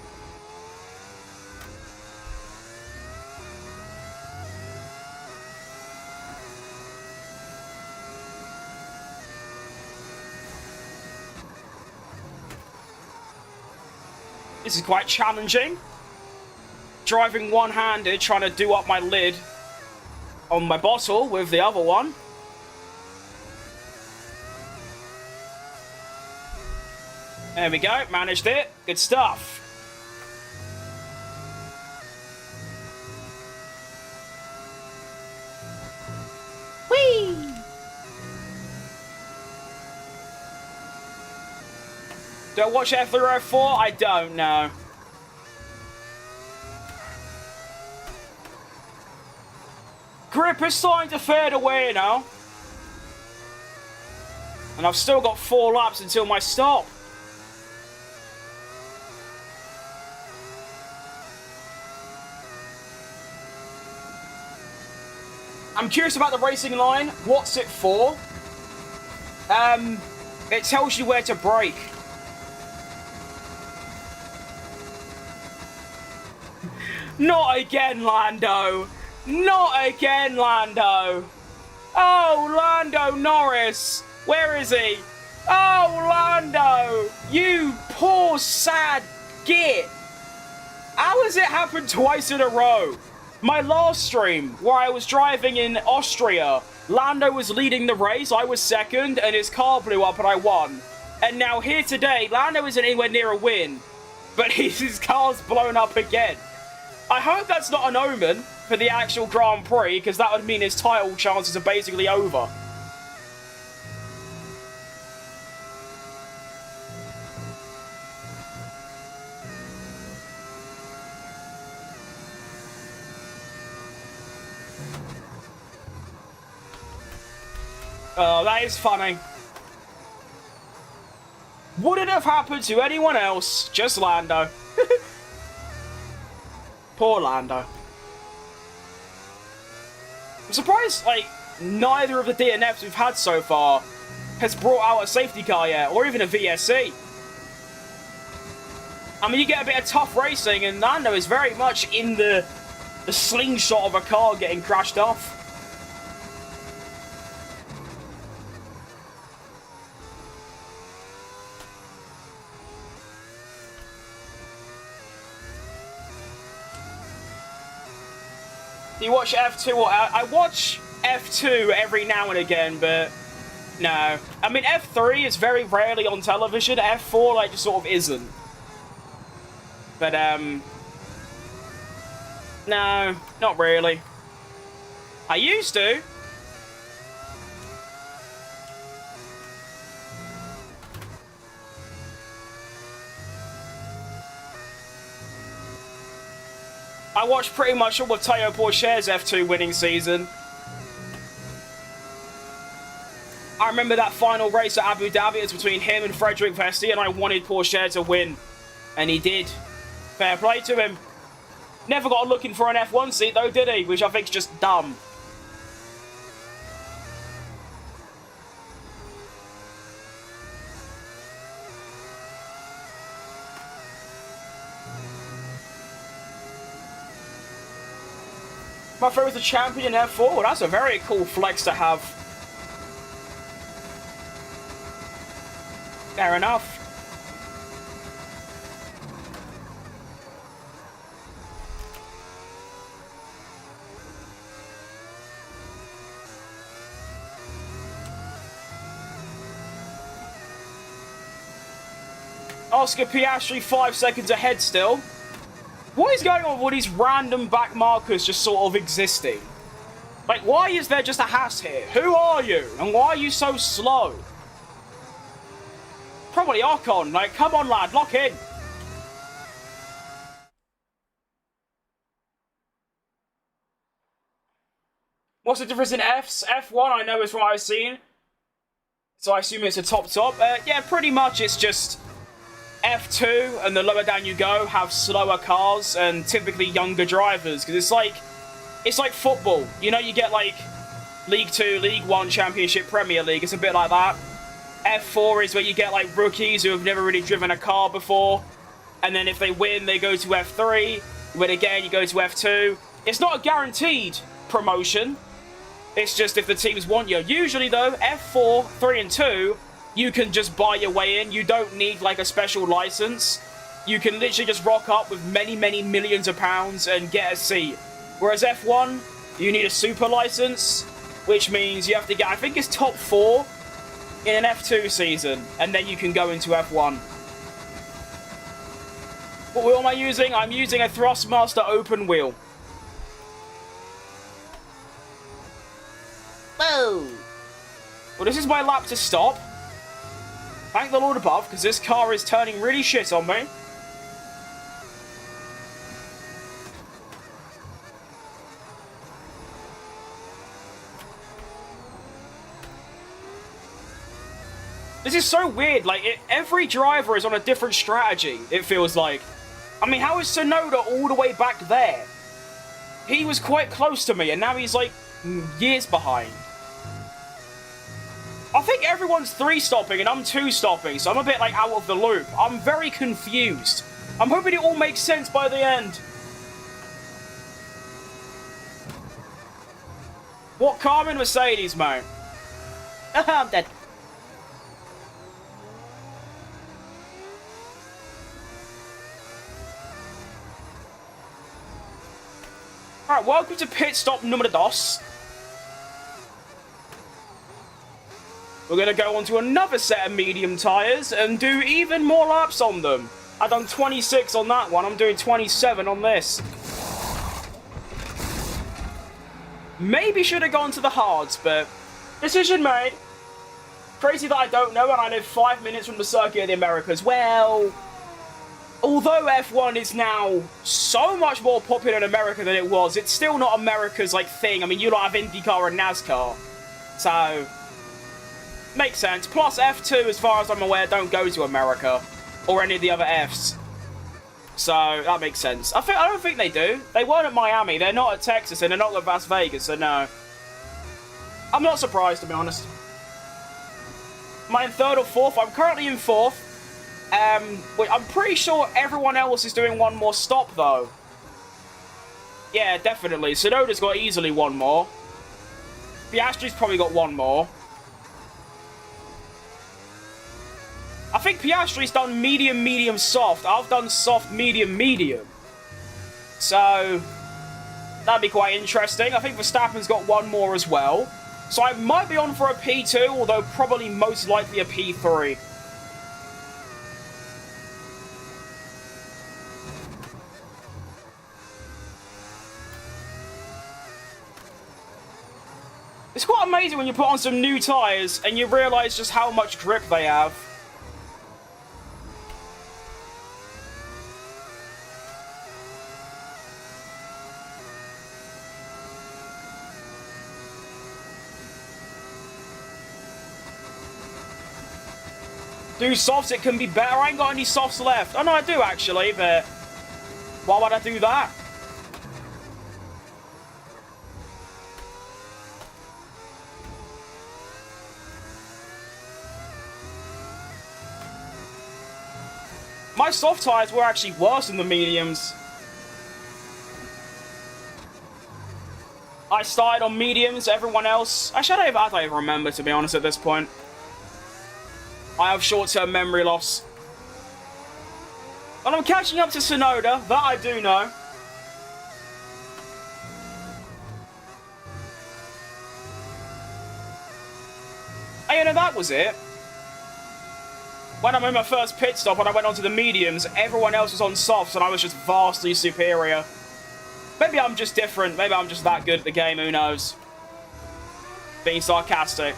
This is quite challenging. Driving one-handed, trying to do up my lid on my bottle with the other one. There we go, managed it. Good stuff. Whee! Do I watch F3 or F4? I don't know. Grip is starting to fade away now. And I've still got 4 laps until my stop. I'm curious about the racing line. What's it for? It tells you where to brake. Not again, Lando. Not again, Lando. Oh, Lando Norris. Where is he? Oh, Lando. You poor, sad git. How has it happened twice in a row? My last stream, where I was driving in Austria, Lando was leading the race, I was second, and his car blew up and I won. And now here today, Lando isn't anywhere near a win, but his car's blown up again. I hope that's not an omen for the actual Grand Prix, because that would mean his title chances are basically over. Oh, that is funny. Would it have happened to anyone else? Just Lando. Poor Lando. I'm surprised, like, neither of the DNFs we've had so far has brought out a safety car yet, or even a VSC. I mean, you get a bit of tough racing, and Lando is very much in the slingshot of a car getting crashed off. You watch F2 or I watch F2 every now and again, but no. I mean, F3 is very rarely on television. F4, like, just sort of isn't. But, no, not really. I used to. I watched pretty much all of Théo Pourchaire's F2 winning season. I remember that final race at Abu Dhabi. It was between him and Frederick Vesti, and I wanted Pourchaire to win. And he did. Fair play to him. Never got looking for an F1 seat though, did he? Which I think is just dumb. My friend was a champion in F4. Well, that's a very cool flex to have. Fair enough. Oscar Piastri 5 seconds ahead still. What is going on with all these random back markers just sort of existing? Like, why is there just a Haas here? Who are you? And why are you so slow? Probably Ocon. Like, come on, lad, lock in. What's the difference in Fs? F1, I know is from what I've seen. So I assume it's a top. Yeah, pretty much it's just F2, and the lower down you go, have slower cars and typically younger drivers, because it's like football. You know, you get like League 2, League 1, Championship, Premier League. It's a bit like that. F4 is where you get like rookies who have never really driven a car before, and then if they win, they go to F3. Win again, you go to F2. It's not a guaranteed promotion. It's just if the teams want you. Usually though, F4, 3 and 2, you can just buy your way in. You don't need like a special license. You can literally just rock up with many, many millions of pounds and get a seat. Whereas F1, you need a super license, which means you have to get, I think it's top 4 in an F2 season, and then you can go into F1. What wheel am I using? I'm using a Thrustmaster open wheel. Whoa! Well, this is my lap to stop. Thank the Lord above, because this car is turning really shit on me. This is so weird, like, every driver is on a different strategy, it feels like. I mean, how is Tsunoda all the way back there? He was quite close to me, and now he's, like, years behind. I think everyone's 3-stopping and I'm 2-stopping, so I'm a bit, like, out of the loop. I'm very confused. I'm hoping it all makes sense by the end. What car in Mercedes, mate? I'm dead. Alright, welcome to pit stop numero dos. We're going to go on to another set of medium tyres and do even more laps on them. I've done 26 on that one. I'm doing 27 on this. Maybe should have gone to the hards, but decision made. Crazy that I don't know, and I live 5 minutes from the Circuit of the Americas. Well, although F1 is now so much more popular in America than it was, it's still not America's, like, thing. I mean, you lot have IndyCar and NASCAR. So, makes sense. Plus, F2, as far as I'm aware, don't go to America. Or any of the other Fs. So, that makes sense. I don't think they do. They weren't at Miami. They're not at Texas, and they're not at Las Vegas, so no. I'm not surprised, to be honest. Am I in third or fourth? I'm currently in fourth. I'm pretty sure everyone else is doing one more stop, though. Yeah, definitely. Tsunoda's got easily one more. Piastri's probably got one more. I think Piastri's done medium, medium, soft. I've done soft, medium, medium. So, that'd be quite interesting. I think Verstappen's got one more as well. So I might be on for a P2, although probably most likely a P3. It's quite amazing when you put on some new tyres and you realise just how much grip they have. Do softs, it can be better. I ain't got any softs left. Oh no, I do actually, but why would I do that? My soft tyres were actually worse than the mediums. I started on mediums, everyone else... Actually, I don't even remember, to be honest, at this point. I have short-term memory loss. And I'm catching up to Tsunoda, that I do know. And you know, that was it. When I made my first pit stop and I went onto the mediums, everyone else was on softs and I was just vastly superior. Maybe I'm just different, maybe I'm just that good at the game, who knows. Being sarcastic.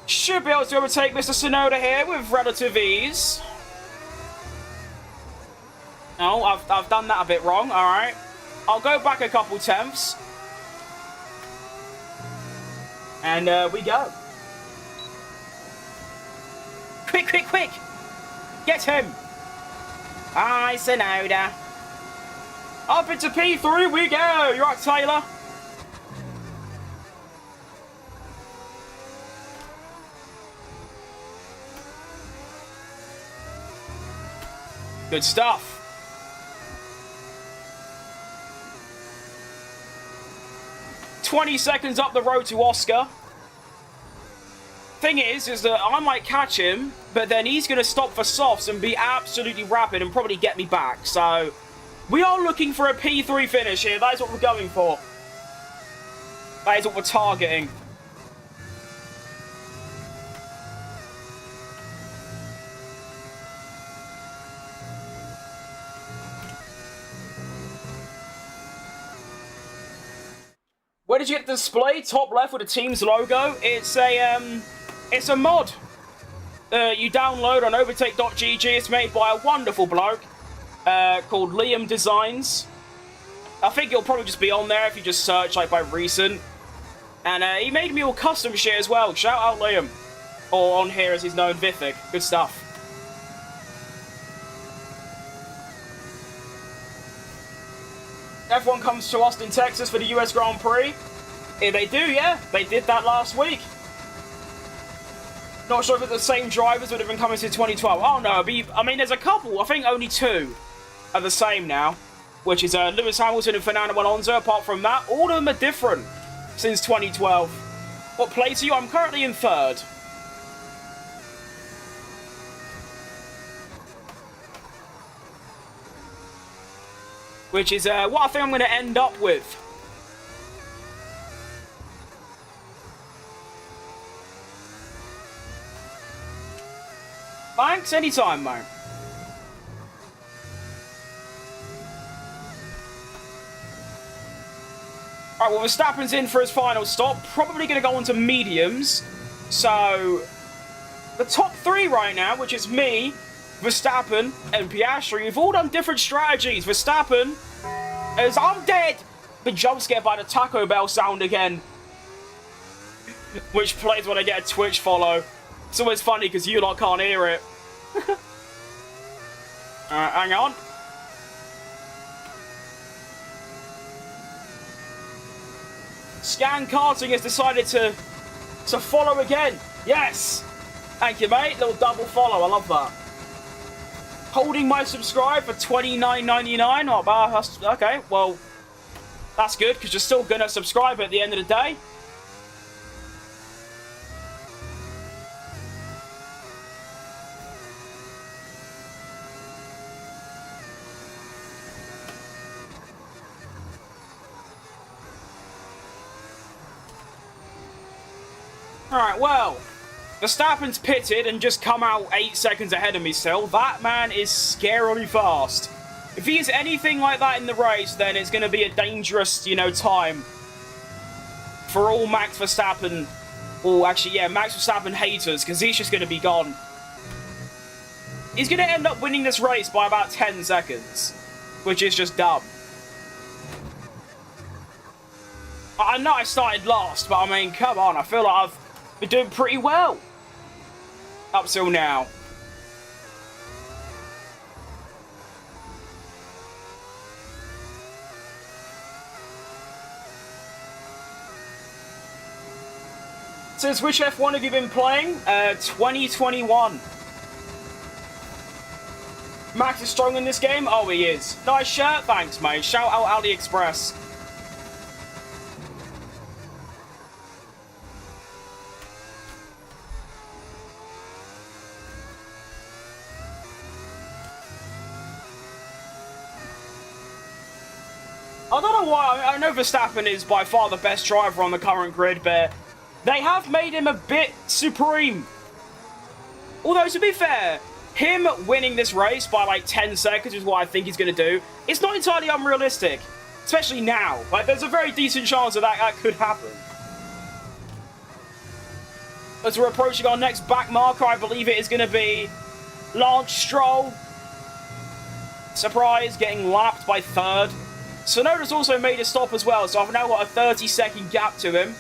Should be able to overtake Mr. Tsunoda here with relative ease. No, I've done that a bit wrong, alright. I'll go back a couple tenths. And we go. Quick, quick, quick! Get him! Hi, Tsunoda. Up into P3 we go! You're right, Taylor. Good stuff. "20 seconds up the road to Oscar. Thing is that I might catch him, but then he's going to stop for softs and be absolutely rapid and probably get me back. So, we are looking for a P3 finish here. That is what we're going for. That is what we're targeting. Where did you get the display? Top left with the team's logo. It's a mod. You download on overtake.gg. It's made by a wonderful bloke called Liam Designs. I think it'll probably just be on there if you just search like by recent. And he made me all custom shit as well. Shout out Liam. Or on here as he's known, Vithic. Good stuff. F1 comes to Austin, Texas for the US Grand Prix. Here they do, yeah. They did that last week. Not sure if it's the same drivers would have been coming to 2012. Oh no, I mean there's a couple. I think only two are the same now. Which is Lewis Hamilton and Fernando Alonso. Apart from that, all of them are different since 2012. What place are you? I'm currently in third. which is what I think I'm going to end up with. Thanks, anytime, mate. Right, well, Verstappen's in for his final stop. Probably going to go on to mediums. So, the top three right now, which is me, Verstappen, and Piastri, we've all done different strategies. Verstappen, as I'm dead, been jump scared by the Taco Bell sound again. Which plays when I get a Twitch follow. It's always funny because you lot can't hear it. Alright, hang on. Scan Karting has decided to follow again. Yes! Thank you, mate. Little double follow. I love that. Holding my subscribe for $29.99. Oh, that's, okay, well, that's good because you're still going to subscribe at the end of the day. Alright, well, Verstappen's pitted and just come out 8 seconds ahead of me still. That man is scarily fast. If he is anything like that in the race, then it's going to be a dangerous, you know, time for all Max Verstappen, or actually, yeah, Max Verstappen haters, because he's just going to be gone. He's going to end up winning this race by about 10 seconds, which is just dumb. I know I started last, but I mean, come on, I feel like I've been doing pretty well up till now. Since which F1 have you been playing? 2021. Max is strong in this game? Oh, he is. Nice shirt, thanks, mate. Shout out AliExpress. I don't know why. I know Verstappen is by far the best driver on the current grid, but they have made him a bit supreme. Although, to be fair, him winning this race by like 10 seconds is what I think he's going to do. It's not entirely unrealistic, especially now. Like, there's a very decent chance that that could happen. As we're approaching our next back marker, I believe it is going to be Lance Stroll. Surprise, getting lapped by third. Sonoda's also made a stop as well, so I've now got a 30-second gap to him.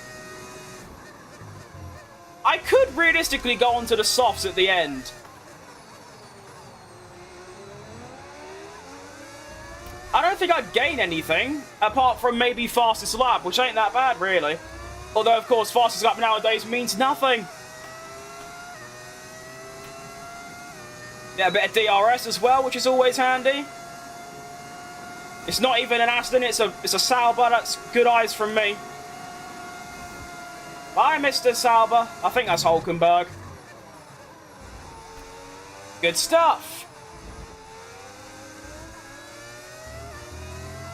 I could realistically go onto the softs at the end. I don't think I'd gain anything, apart from maybe fastest lap, which ain't that bad, really. Although, of course, fastest lap nowadays means nothing. Yeah, a bit of DRS as well, which is always handy. It's not even an Aston, it's a Sauber. That's good eyes from me. Bye, Mr. Sauber. I think that's Hulkenberg. Good stuff.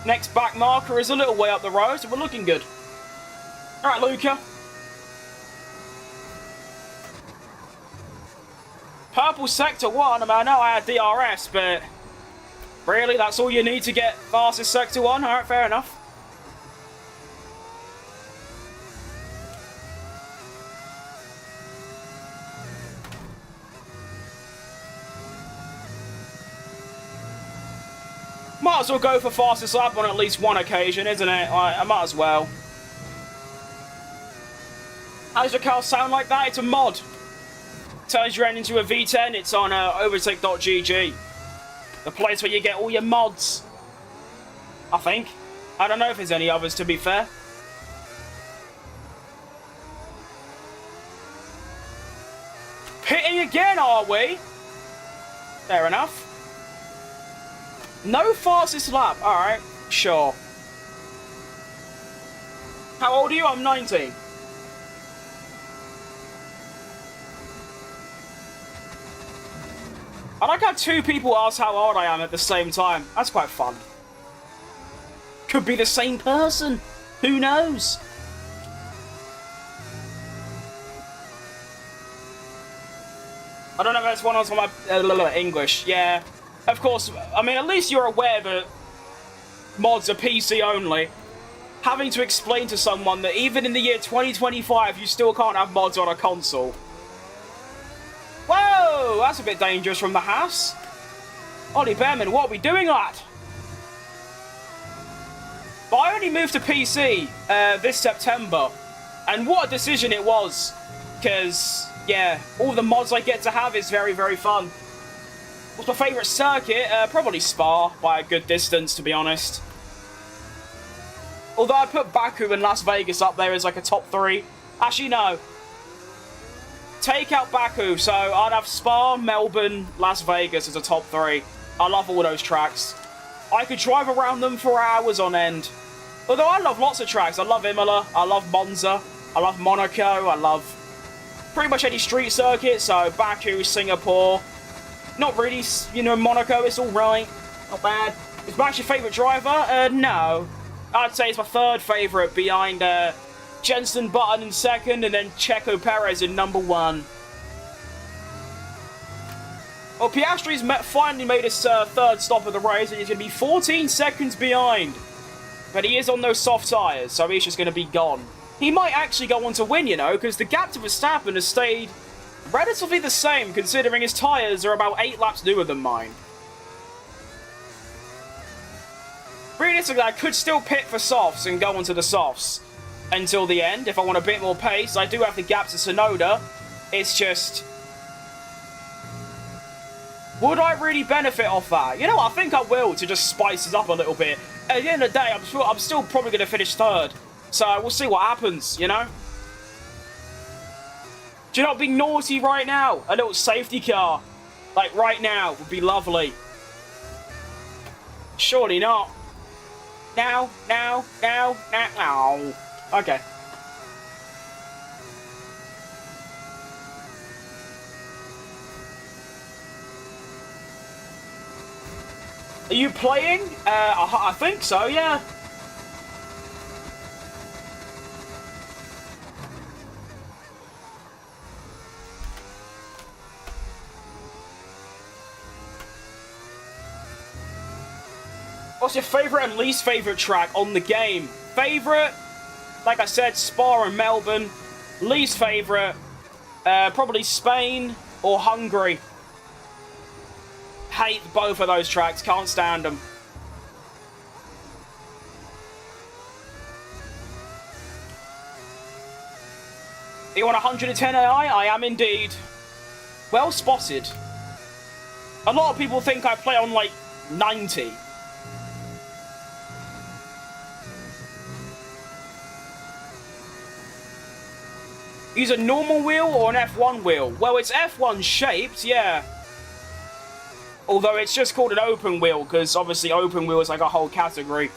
Next back marker is a little way up the road, so we're looking good. Alright, Luca. Purple Sector 1. I mean, I know I had DRS, but really, that's all you need to get fastest Sector 1? Alright, fair enough. Might as well go for fastest lap on at least one occasion, isn't it? I might as well. How does your car sound like that? It's a mod. Turns your engine into a V10. It's on overtake.gg. The place where you get all your mods. I think. I don't know if there's any others, to be fair. Pitting again, are we? Fair enough. No fastest lap. Alright, sure. How old are you? I'm 19. I like how two people ask how old I am at the same time. That's quite fun. Could be the same person. Who knows? I don't know if that's one on my English. Yeah. Of course, I mean, at least you're aware that mods are PC only. Having to explain to someone that even in the year 2025, you still can't have mods on a console. Whoa! That's a bit dangerous from the house. Ollie Bearman, what are we doing, lad? But I only moved to PC this September. And what a decision it was. Because, yeah, all the mods I get to have is very, very fun. What's my favourite circuit? Probably Spa, by a good distance, to be honest. Although I put Baku and Las Vegas up there as like a top 3. Actually, no. Take out Baku, so I'd have Spa, Melbourne, Las Vegas as a top 3. I love all those tracks. I could drive around them for hours on end. Although I love lots of tracks. I love Imola, I love Monza, I love Monaco, I love pretty much any street circuit, so Baku, Singapore. Not really, you know, Monaco, it's alright. Not bad. Is Max your favourite driver? No. I'd say it's my third favourite behind Jenson Button in second and then Checo Perez in number 1. Well, Piastri's finally made his third stop of the race and he's going to be 14 seconds behind. But he is on those soft tyres, so he's just going to be gone. He might actually go on to win, you know, because the gap to Verstappen has stayed relatively the same, considering his tyres are about 8 laps newer than mine. Realistically, I could still pit for softs and go onto the softs until the end. If I want a bit more pace, I do have the gap to Tsunoda. It's just, would I really benefit off that? You know, I think I will, to just spice it up a little bit. At the end of the day, I'm still probably going to finish third. So we'll see what happens, you know? Do you not be naughty right now? A little safety car, like right now, would be lovely. Surely not. Now. Okay. Are you playing? I think so, yeah. What's your favourite and least favourite track on the game? Favourite, like I said, Spa and Melbourne. Least favourite, probably Spain or Hungary. Hate both of those tracks, can't stand them. You want 110 AI? I am indeed. Well spotted. A lot of people think I play on like 90. Use a normal wheel or an F1 wheel? Well, it's F1 shaped, yeah. Although it's just called an open wheel, because obviously open wheel is like a whole category.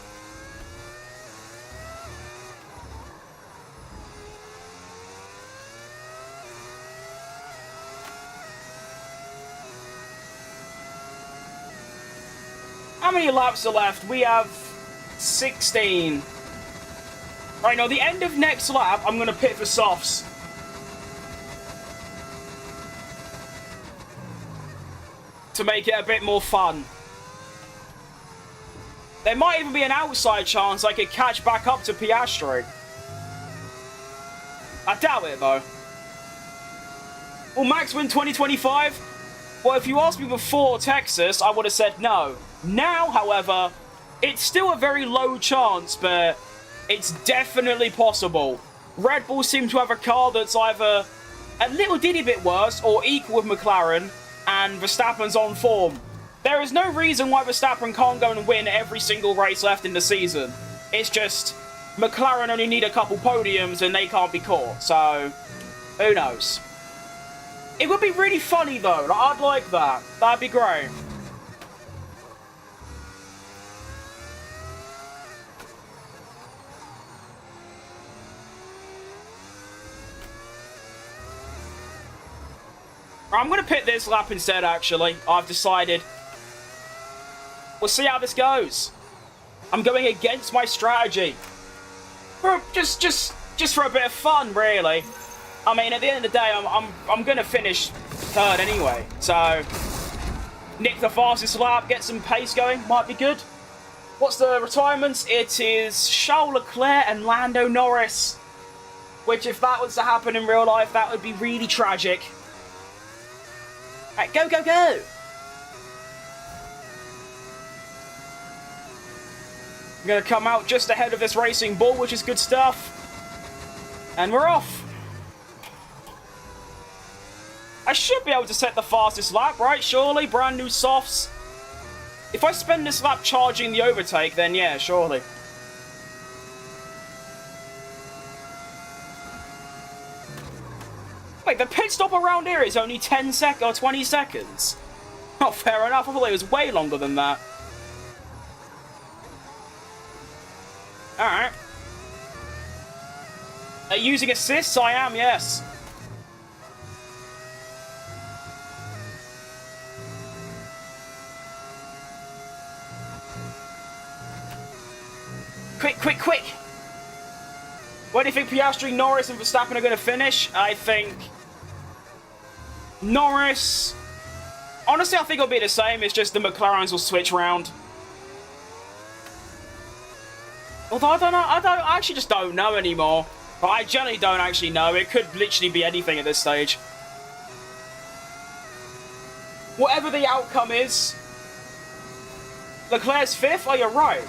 How many laps are left? We have 16. Right, now the end of next lap, I'm going to pit for softs. To make it a bit more fun. There might even be an outside chance I could catch back up to Piastri. I doubt it, though. Will Max win 2025? Well, if you asked me before Texas, I would have said no. Now, however, it's still a very low chance, but it's definitely possible. Red Bull seem to have a car that's either a little ditty bit worse or equal with McLaren, and Verstappen's on form. There is no reason why Verstappen can't go and win every single race left in the season. It's just McLaren only need a couple podiums and they can't be caught, so who knows. It would be really funny though, I'd like that. That'd be great. I'm going to pit this lap instead, actually. I've decided. We'll see how this goes. I'm going against my strategy. Just for a bit of fun, really. I mean, at the end of the day, I'm gonna finish third anyway. So, nick the fastest lap, get some pace going, might be good. What's the retirements? It is Charles Leclerc and Lando Norris. Which, if that was to happen in real life, that would be really tragic. Alright, go, go, go! I'm gonna come out just ahead of this racing bull, which is good stuff. And we're off. I should be able to set the fastest lap, right? Surely, brand new softs. If I spend this lap charging the overtake, then yeah, surely. Wait, the pit stop around here is only 10 seconds or 20 seconds. Oh, fair enough. I thought it was way longer than that. Alright. Using assists? I am, yes. Quick, quick, quick! Where do you think Piastri, Norris, and Verstappen are going to finish? I think Norris. Honestly, I think it'll be the same. It's just the McLarens will switch round. Although I don't know. I actually just don't know anymore. I generally don't actually know. It could literally be anything at this stage. Whatever the outcome is. Leclerc's 5th? Oh, you're right.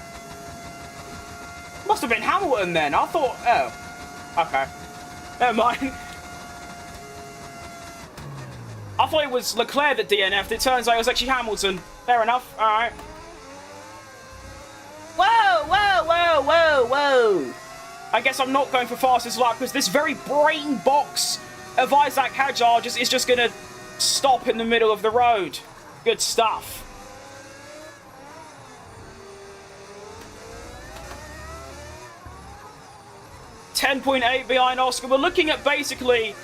Must have been Hamilton then. I thought... Oh. Okay. Never mind. I thought it was Leclerc that DNF'd. It turns out it was actually Hamilton. Fair enough. Alright. Whoa, whoa, whoa, whoa, whoa. I guess I'm not going for fastest lap because this very brain box of Isaac Hadjar is just going to stop in the middle of the road. Good stuff. .8 behind Oscar. We're looking at basically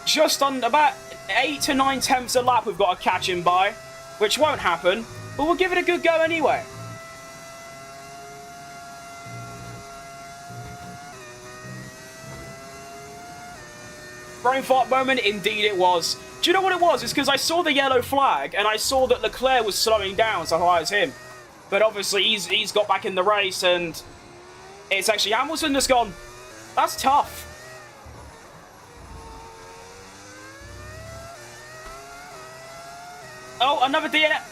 just on about 8 to 9 tenths a lap we've got to catch him by, which won't happen, but we'll give it a good go anyway. Brain fart moment, indeed it was. Do you know what it was? It's because I saw the yellow flag and I saw that Leclerc was slowing down, so I thought it was him. But obviously he's got back in the race and it's actually Hamilton that's gone. That's tough. Oh, another DNF.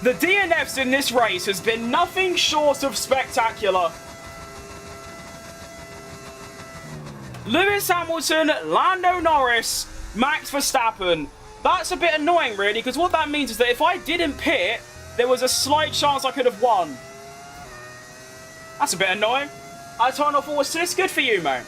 The DNFs in this race has been nothing short of spectacular. Lewis Hamilton, Lando Norris, Max Verstappen. That's a bit annoying, really, because what that means is that if I didn't pit, there was a slight chance I could have won. That's a bit annoying. I turned off all assists. Good for you, mate.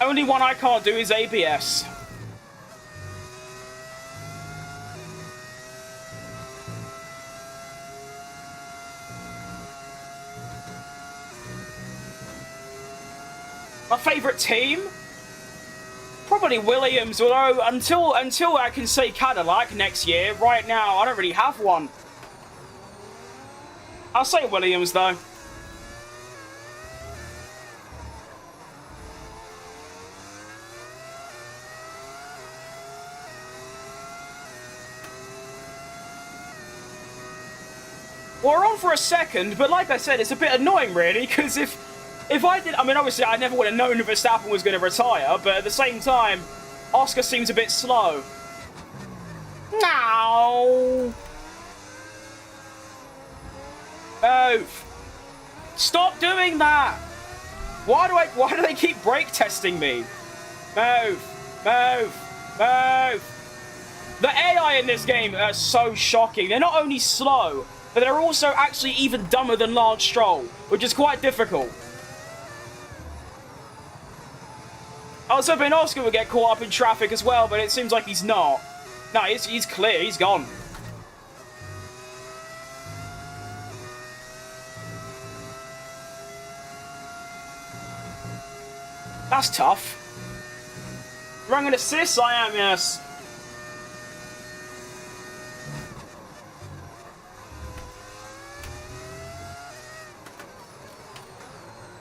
Only one I can't do is ABS. My favourite team? Probably Williams, although until I can say Cadillac next year, right now I don't really have one. I'll say Williams though. We're on for a second, but like I said, it's a bit annoying really, because if I did, I mean, obviously, I never would have known if Verstappen was going to retire, but at the same time, Oscar seems a bit slow. No. Move. Stop doing that. Why do they keep brake testing me? Move. Move. Move. The AI in this game are so shocking. They're not only slow, but they're also actually even dumber than Lance Stroll, which is quite difficult. I was hoping Oscar would get caught up in traffic as well, but it seems like he's not. No, he's clear. He's gone. That's tough. Rung an assist? I am, yes.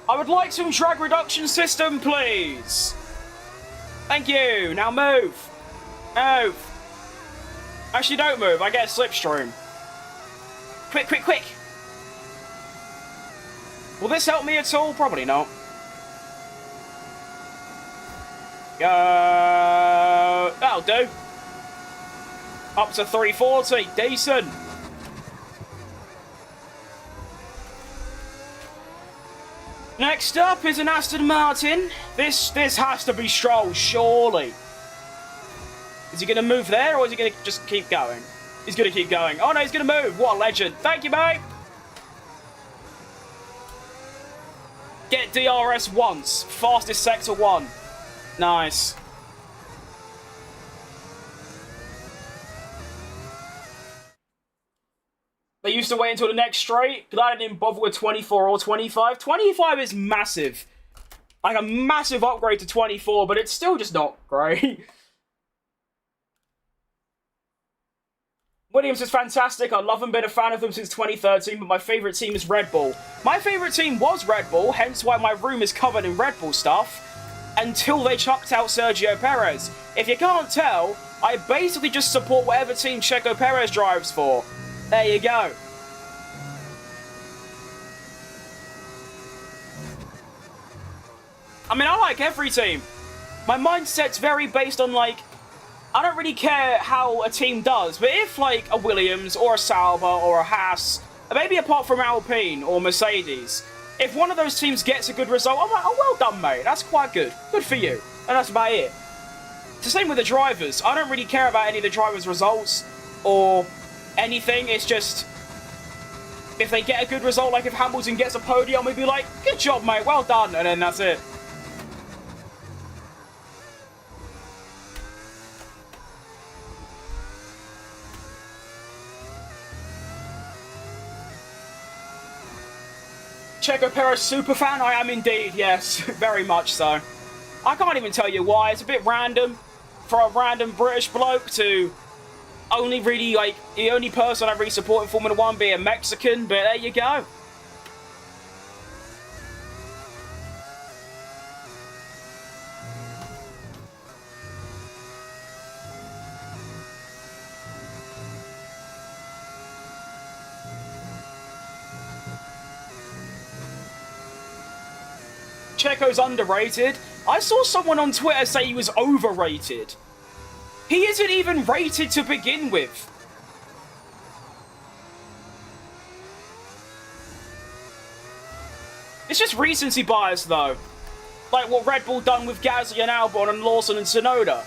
I would like some drag reduction system, please. Thank you. Now move. Move. Actually, don't move. I get a slipstream. Quick, quick, quick. Will this help me at all? Probably not. Go. That'll do. Up to 340. Decent. Next up is an Aston Martin. This has to be Stroll, surely. Is he going to move there, or is he going to just keep going? He's going to keep going. Oh, no, he's going to move. What a legend. Thank you, mate. Get DRS once. Fastest sector 1. Nice. They used to wait until the next straight. Glad I didn't bother with 24 or 25. 25 is massive. Like a massive upgrade to 24, but it's still just not great. Williams is fantastic. I love them, been a fan of them since 2013, but my favourite team is Red Bull. My favourite team was Red Bull, hence why my room is covered in Red Bull stuff, until they chucked out Sergio Perez. If you can't tell, I basically just support whatever team Checo Perez drives for. There you go. I mean, I like every team. My mindset's very based on, like, I don't really care how a team does, but if, like, a Williams or a Sauber or a Haas, maybe apart from Alpine or Mercedes, if one of those teams gets a good result, I'm like, oh, well done, mate. That's quite good. Good for you. And that's about it. It's the same with the drivers. I don't really care about any of the drivers' results or anything. It's just, if they get a good result, like if Hamilton gets a podium, we'd be like, good job, mate. Well done. And then that's it. Checo Perez superfan? I am indeed, yes. Very much so. I can't even tell you why. It's a bit random for a random British bloke to only really, like, the only person I really support in Formula 1 being Mexican, but there you go. Checo's underrated. I saw someone on Twitter say he was overrated. He isn't even rated to begin with. It's just recency bias, though. Like what Red Bull done with Gasly and Albon and Lawson and Tsunoda.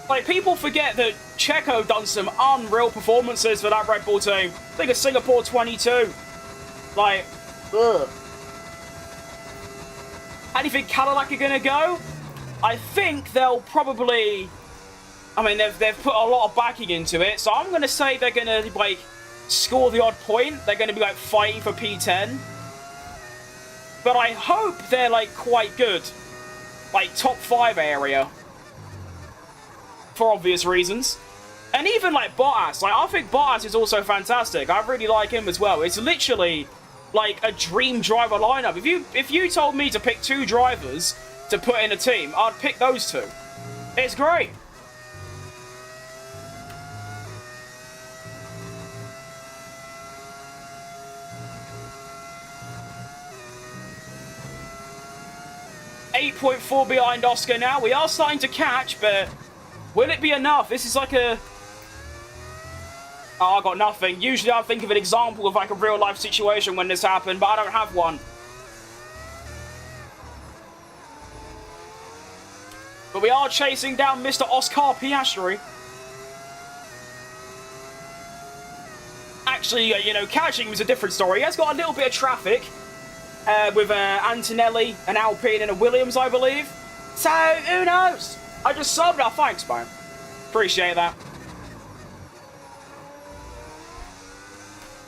Like, people forget that Checo done some unreal performances for that Red Bull team. Think of Singapore 22. Like, ugh. How do you think Cadillac are going to go? I think they'll probably... I mean, they've put a lot of backing into it, so I'm going to say they're going to, like, score the odd point. They're going to be, like, fighting for P10. But I hope they're, like, quite good. Like, top 5 area. For obvious reasons. And even, like, Bottas. Like, I think Bottas is also fantastic. I really like him as well. It's literally, like, a dream driver lineup. If you told me to pick 2 drivers to put in a team, I'd pick those 2. It's great. .4 behind Oscar now. We are starting to catch, but will it be enough? This is like a... Oh, I got nothing. Usually I think of an example of like a real life situation when this happened, but I don't have one. But we are chasing down Mr. Oscar Piastri. Actually, you know, catching was a different story. He has got a little bit of traffic with Antonelli, an Alpine and a Williams, I believe. So, who knows? I just subbed. Oh, thanks, man. Appreciate that.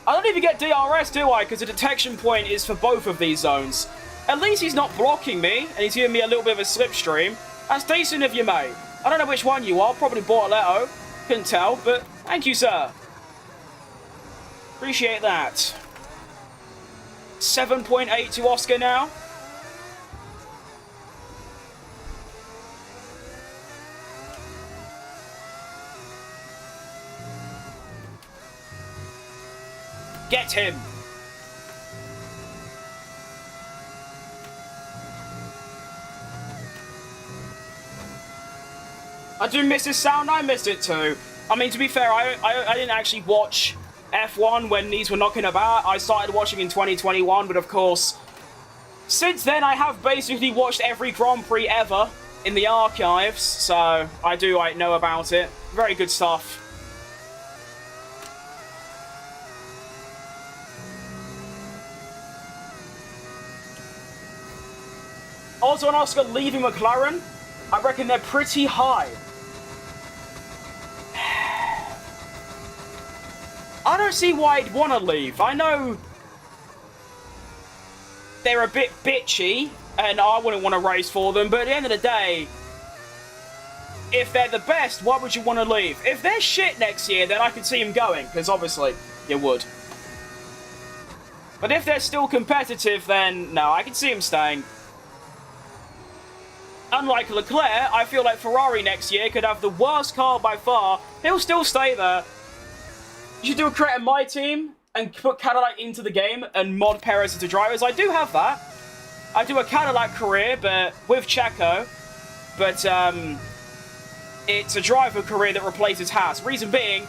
I don't even get DRS, do I? Because the detection point is for both of these zones. At least he's not blocking me, and he's giving me a little bit of a slipstream. That's decent of you, mate. I don't know which one you are. Probably Bortoletto. Couldn't tell, but thank you, sir. Appreciate that. 7.8 to Oscar now. Get him. I do miss his sound. I missed it too. I mean, to be fair, I didn't actually watch F1 when these were knocking about. I started watching in 2021, but of course, since then I have basically watched every Grand Prix ever in the archives, so I do know about it. Very good stuff. Also, on Oscar leaving McLaren, I reckon they're pretty high. I don't see why I'd want to leave. I know they're a bit bitchy, and I wouldn't want to race for them, but at the end of the day, if they're the best, why would you want to leave? If they're shit next year, then I could see them going, because obviously, you would. But if they're still competitive, then no, I can see them staying. Unlike Leclerc, I feel like Ferrari next year could have the worst car by far. He'll still stay there. You should do a create my team and put Cadillac into the game and mod Perez into drivers. I do have that. I do a Cadillac career, but with Checo. But it's a driver career that replaces Haas. Reason being,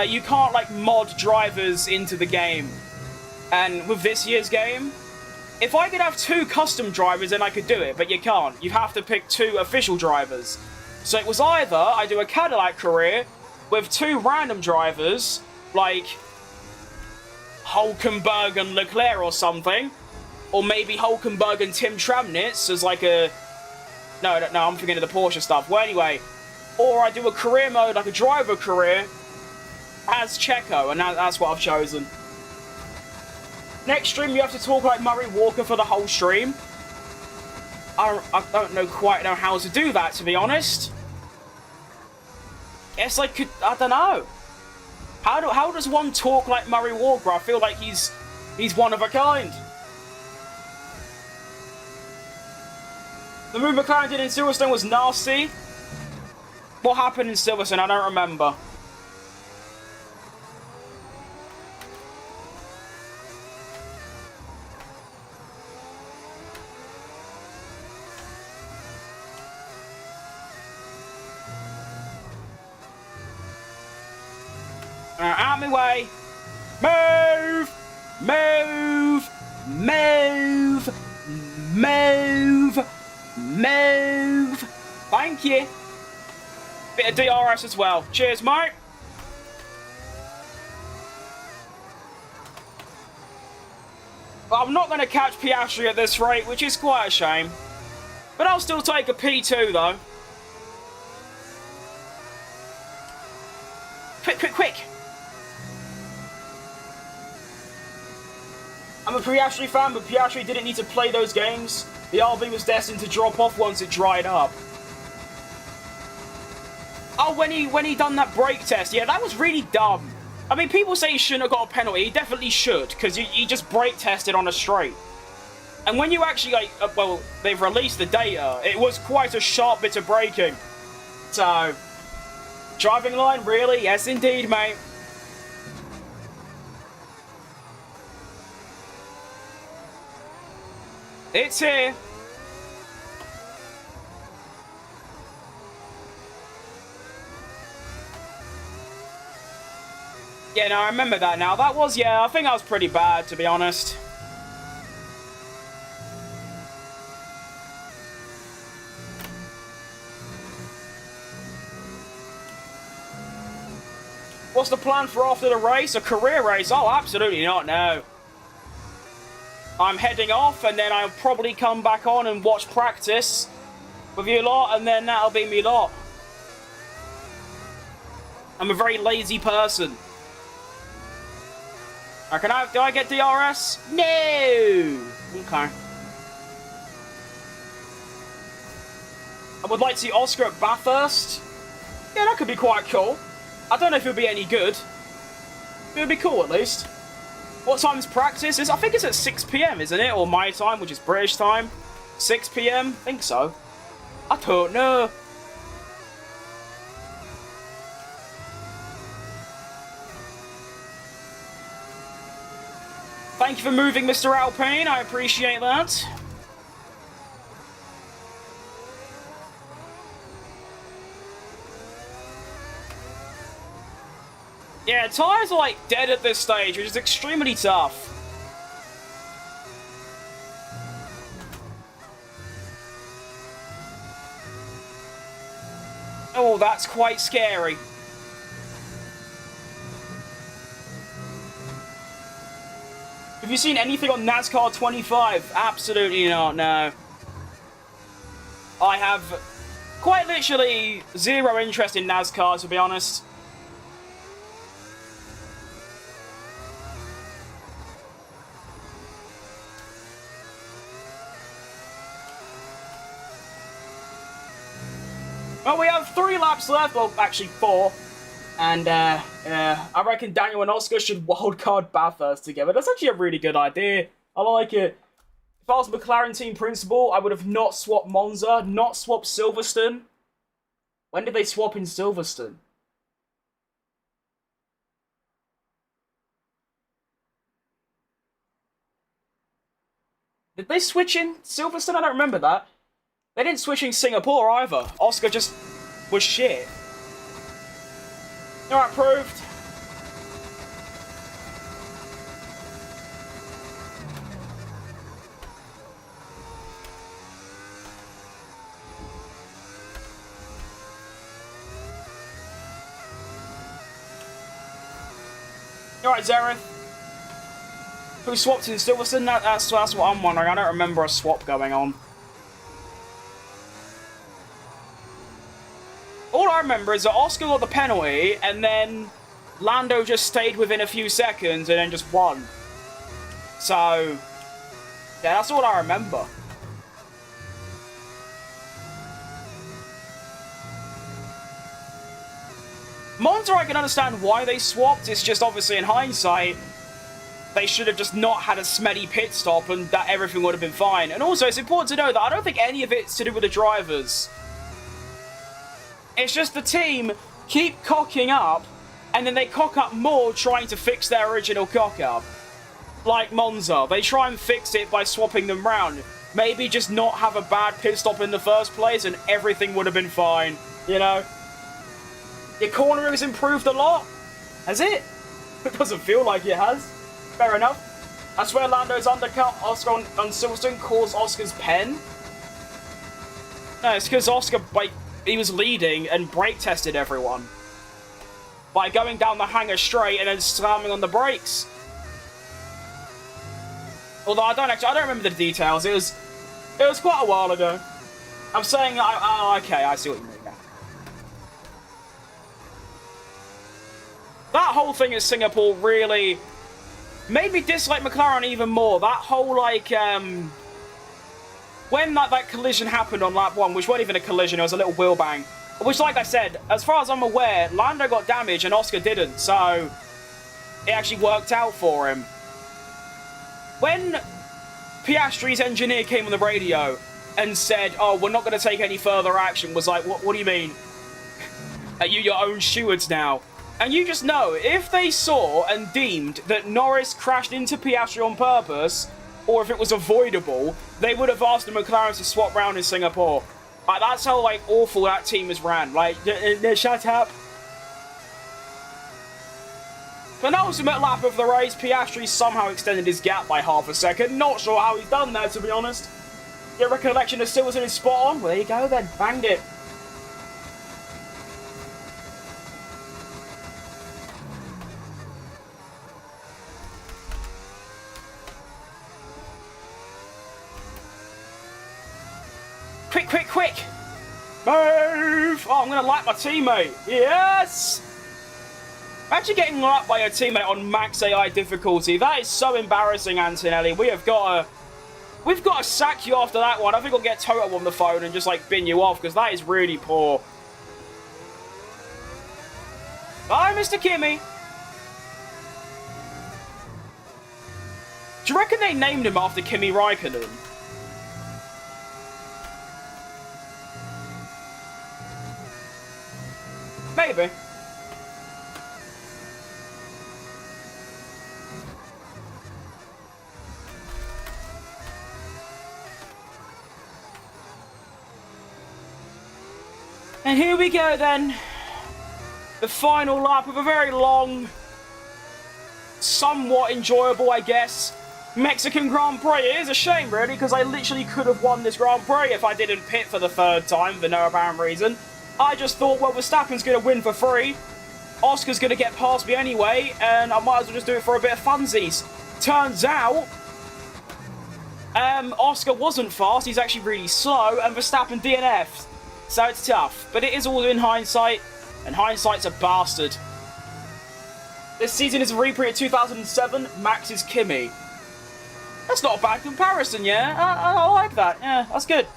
you can't like mod drivers into the game. And with this year's game, if I could have 2 custom drivers, then I could do it, but you can't. You have to pick 2 official drivers. So it was either I do a Cadillac career with 2 random drivers, like Hulkenberg and Leclerc or something, or maybe Hulkenberg and Tim Tramnitz as like a... No, I'm thinking of the Porsche stuff. Well, anyway, or I do a career mode, like a driver career, as Checo, and that's what I've chosen. Next stream, you have to talk like Murray Walker for the whole stream. I don't quite know how to do that, to be honest. Guess I could, I don't know. How does one talk like Murray Walker? I feel like he's one of a kind. The move McLaren did in Silverstone was nasty. What happened in Silverstone? I don't remember. Out of my way. Move! Move! Move! Move! Move! Thank you. Bit of DRS as well. Cheers, mate. But I'm not going to catch Piastri at this rate, which is quite a shame. But I'll still take a P2, though. Quick, quick, quick! I'm a Piastri fan, but Piastri didn't need to play those games. The RB was destined to drop off once it dried up. Oh, when he done that brake test, yeah, that was really dumb. I mean, people say he shouldn't have got a penalty. He definitely should, because he just brake tested on a straight. And when you actually, like, well, they've released the data, it was quite a sharp bit of braking. So, driving line, really? Yes, indeed, mate. It's here. Yeah, no, I remember that now. That was, yeah, I think that was pretty bad, to be honest. What's the plan for after the race? A career race? Oh, absolutely not, no. I'm heading off, and then I'll probably come back on and watch practice with you lot, and then that'll be me lot. I'm a very lazy person. Do I get DRS? No! Okay. I would like to see Oscar at Bathurst. Yeah, that could be quite cool. I don't know if it would be any good. It would be cool, at least. What time's practice? I think it's at 6 PM, isn't it? Or my time, which is British time. 6 PM? I think so. I don't know. Thank you for moving, Mr. Alpine. I appreciate that. Yeah, tyres are like dead at this stage, which is extremely tough. Oh, that's quite scary. Have you seen anything on NASCAR 25? Absolutely not, no. I have quite literally zero interest in NASCAR, to be honest. Well, we have 3 laps left, well, actually 4. And, I reckon Daniel and Oscar should wildcard Bathurst together. That's actually a really good idea. I like it. If I was McLaren team principal, I would have not swapped Monza, not swapped Silverstone. When did they swap in Silverstone? Did they switch in Silverstone? I don't remember that. They didn't switch in Singapore either. Oscar just was shit. Alright, proved. Alright, Zareth. Who swapped in Silverstone? That's what I'm wondering. I don't remember a swap going on. All I remember is that Oscar got the penalty, and then Lando just stayed within a few seconds and then just won. So, yeah, that's all I remember. Monza, I can understand why they swapped. It's just obviously in hindsight, they should have just not had a smelly pit stop and that everything would have been fine. And also, it's important to know that I don't think any of it's to do with the drivers. It's just the team keep cocking up, and then they cock up more trying to fix their original cock up. Like Monza, they try and fix it by swapping them round. Maybe just not have a bad pit stop in the first place and everything would have been fine, you know? Your cornering has improved a lot. Has it? It doesn't feel like it has. Fair enough. I swear Lando's undercut Oscar on Silverstone caused Oscar's pen. No, it's because Oscar, like, he was leading and brake tested everyone by going down the hangar straight and then slamming on the brakes. Although I don't remember the details. It was quite a while ago. I'm saying, oh, okay, I see what you mean now. That whole thing in Singapore really made me dislike McLaren even more. That whole, like, when that collision happened on lap 1, which wasn't even a collision, it was a little wheel bang. Which, like I said, as far as I'm aware, Lando got damaged and Oscar didn't, so it actually worked out for him. When Piastri's engineer came on the radio and said, oh, we're not going to take any further action, was like, what do you mean? Are you your own stewards now? And you just know, if they saw and deemed that Norris crashed into Piastri on purpose, or if it was avoidable, they would have asked the McLaren to swap round in Singapore. Like, that's how, like, awful that team is ran. Like, shut up. Penultimate lap of the race, Piastri somehow extended his gap by half a second. Not sure how he's done that, to be honest. Your recollection of Silverstone is spot on. Well, there you go then. Banged it. Quick, quick, quick! Move! Oh, I'm going to lap my teammate. Yes! Actually getting lapped by a teammate on max AI difficulty. That is so embarrassing, Antonelli. We've got to sack you after that one. I think I'll get Toto on the phone and just, like, bin you off, because that is really poor. Bye, Mr. Kimmy. Do you reckon they named him after Kimi Räikkönen? Maybe. And here we go then. The final lap of a very long, somewhat enjoyable, I guess, Mexican Grand Prix. It is a shame, really, because I literally could have won this Grand Prix if I didn't pit for the third time for no apparent reason. I just thought, well, Verstappen's going to win for free. Oscar's going to get past me anyway, and I might as well just do it for a bit of funsies. Turns out, Oscar wasn't fast. He's actually really slow, and Verstappen DNF'd. So it's tough. But it is all in hindsight, and hindsight's a bastard. This season is a reprint of 2007, Max is Kimi. That's not a bad comparison, yeah? I like that. Yeah, that's good.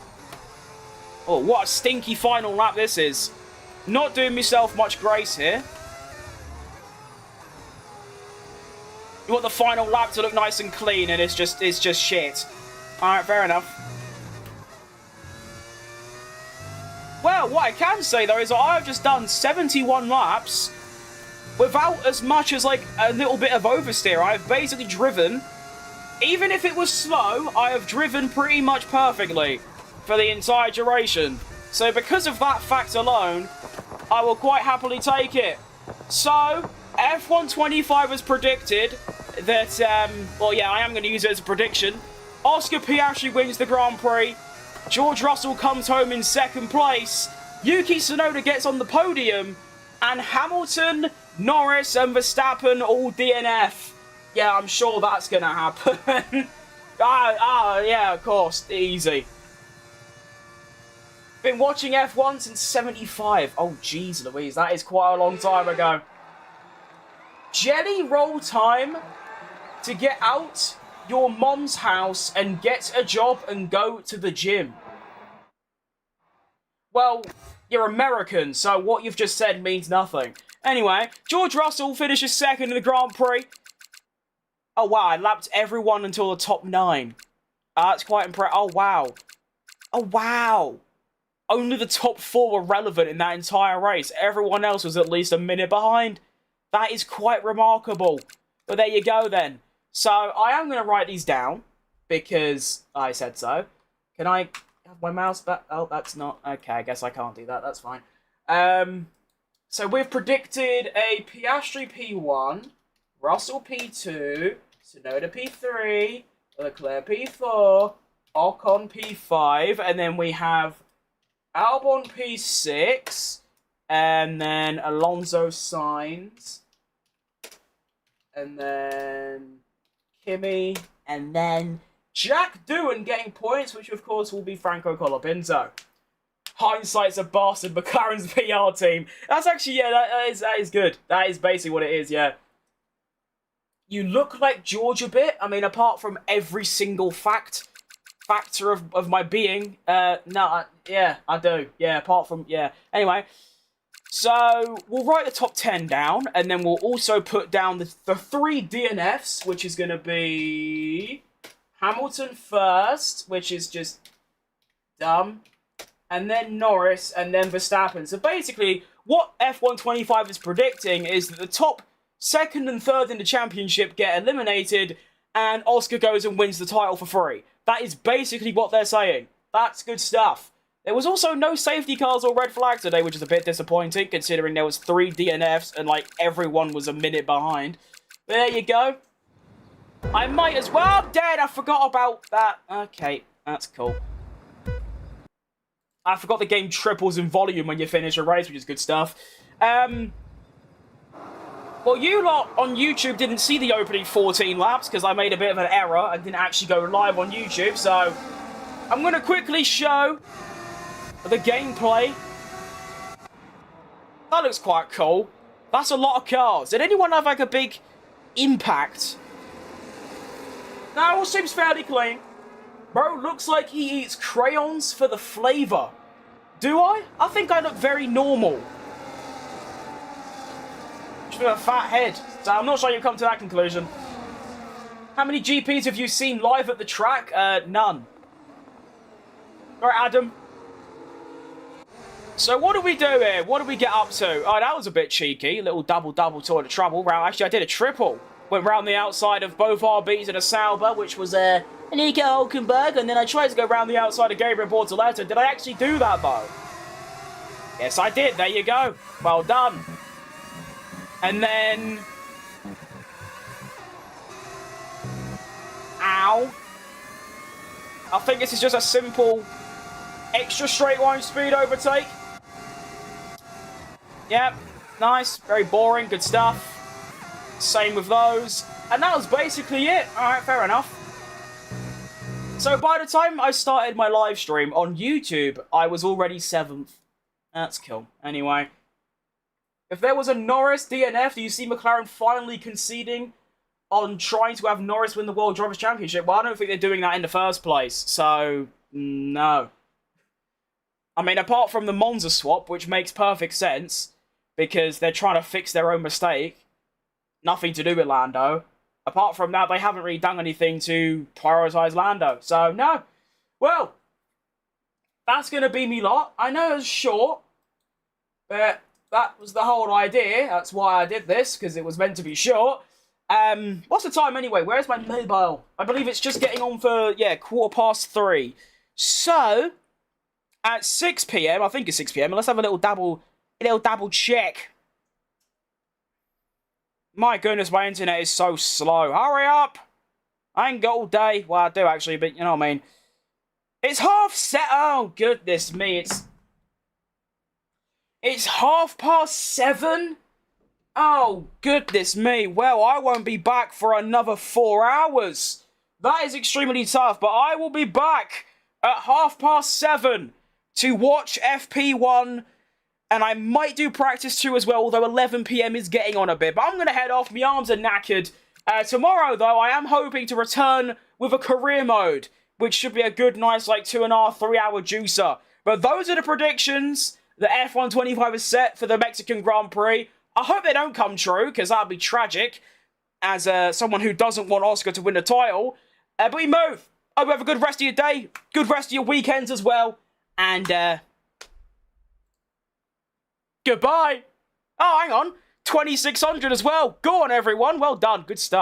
Oh, what a stinky final lap this is. Not doing myself much grace here. You want the final lap to look nice and clean, and it's just shit. Alright, fair enough. Well, what I can say, though, is that I've just done 71 laps without as much as, like, a little bit of oversteer. I've basically driven, even if it was slow, I have driven pretty much perfectly for the entire duration. So because of that fact alone, I will quite happily take it. So, F125 has predicted that, well, yeah, I am going to use it as a prediction. Oscar Piastri wins the Grand Prix. George Russell comes home in second place. Yuki Tsunoda gets on the podium. And Hamilton, Norris, and Verstappen all DNF. Yeah, I'm sure that's going to happen. Yeah, of course. Easy. Been watching F1 since 75. Oh, jeez Louise, that is quite a long time ago. Jelly roll time to get out your mom's house and get a job and go to the gym. Well, you're American, so what you've just said means nothing. Anyway, George Russell finishes second in the Grand Prix. Oh, wow, I lapped everyone until the top 9. That's quite impressive. Oh, wow. Oh, wow. Only the top 4 were relevant in that entire race. Everyone else was at least a minute behind. That is quite remarkable. But there you go, then. So, I am going to write these down, because I said so. Can I have my mouse back? Oh, that's not... Okay, I guess I can't do that. That's fine. So, we've predicted a Piastri P1, Russell P2, Tsunoda P3, Leclerc P4, Ocon P5, and then we have Albon P6, and then Alonso Sainz, and then Kimi, and then Jack Doohan getting points, which of course will be Franco Colapinto. Hindsight's a bastard, McLaren's PR team. That's actually, yeah, that is good. That is basically what it is, yeah. You look like George a bit. I mean, apart from every single factor of my being. Yeah, I do. Yeah, apart from, yeah. Anyway, so we'll write the top 10 down, and then we'll also put down the 3 DNFs, which is going to be Hamilton first, which is just dumb, and then Norris, and then Verstappen. So basically, what F125 is predicting is that the top 2nd and 3rd in the championship get eliminated, and Oscar goes and wins the title for free. That is basically what they're saying. That's good stuff. There was also no safety cars or red flags today, which is a bit disappointing, considering there was 3 DNFs and, like, everyone was a minute behind. But there you go. I might as well... Dead, I forgot about that. Okay, that's cool. I forgot the game triples in volume when you finish a race, which is good stuff. Well, you lot on YouTube didn't see the opening 14 laps because I made a bit of an error and didn't actually go live on YouTube. So I'm going to quickly show the gameplay. That looks quite cool. That's a lot of cars. Did anyone have like a big impact? No, all seems fairly clean. Bro looks like he eats crayons for the flavour. Do I? I think I look very normal. Just with a fat head. So I'm not sure you've come to that conclusion. How many GPs have you seen live at the track? None. Alright, Adam. So what do we do here? What do we get up to? Oh, that was a bit cheeky. A little double tour to trouble. Actually, I did a triple. Went round the outside of both RBs in a Sauber, which was Nico Hulkenberg, and then I tried to go round the outside of Gabriel Bortoleto. Did I actually do that, though? Yes, I did. There you go. Well done. And then... Ow. I think this is just a simple extra straight line speed overtake. Yep, nice, very boring, good stuff. Same with those. And that was basically it. Alright, fair enough. So by the time I started my live stream on YouTube, I was already 7th. That's cool. Anyway. If there was a Norris DNF, do you see McLaren finally conceding on trying to have Norris win the World Drivers' Championship? Well, I don't think they're doing that in the first place. So, no. I mean, apart from the Monza swap, which makes perfect sense, because they're trying to fix their own mistake. Nothing to do with Lando. Apart from that, they haven't really done anything to prioritise Lando. So, no. Well, that's going to be me lot. I know it's short, but that was the whole idea. That's why I did this, because it was meant to be short. What's the time anyway? Where's my mobile? I believe it's just getting on for, 3:15. So, at 6 PM, I think it's 6 PM, let's have a little double check. My goodness, my internet is so slow. Hurry up! I ain't got all day. Well, I do actually, but you know what I mean. It's half set. Oh, goodness me. It's 7:30? Oh, goodness me. Well, I won't be back for another 4 hours. That is extremely tough, but I will be back at 7:30 to watch FP1. And I might do practice 2 as well, although 11 PM is getting on a bit. But I'm going to head off. My arms are knackered. Tomorrow, though, I am hoping to return with a career mode, which should be a good, nice, 2.5, 3 hour juicer. But those are the predictions. The F125 is set for the Mexican Grand Prix. I hope they don't come true, because that would be tragic, as someone who doesn't want Oscar to win the title. But we move. Hope you have a good rest of your day, good rest of your weekends as well, and goodbye. Oh, hang on. 2600 as well. Go on, everyone. Well done. Good stuff.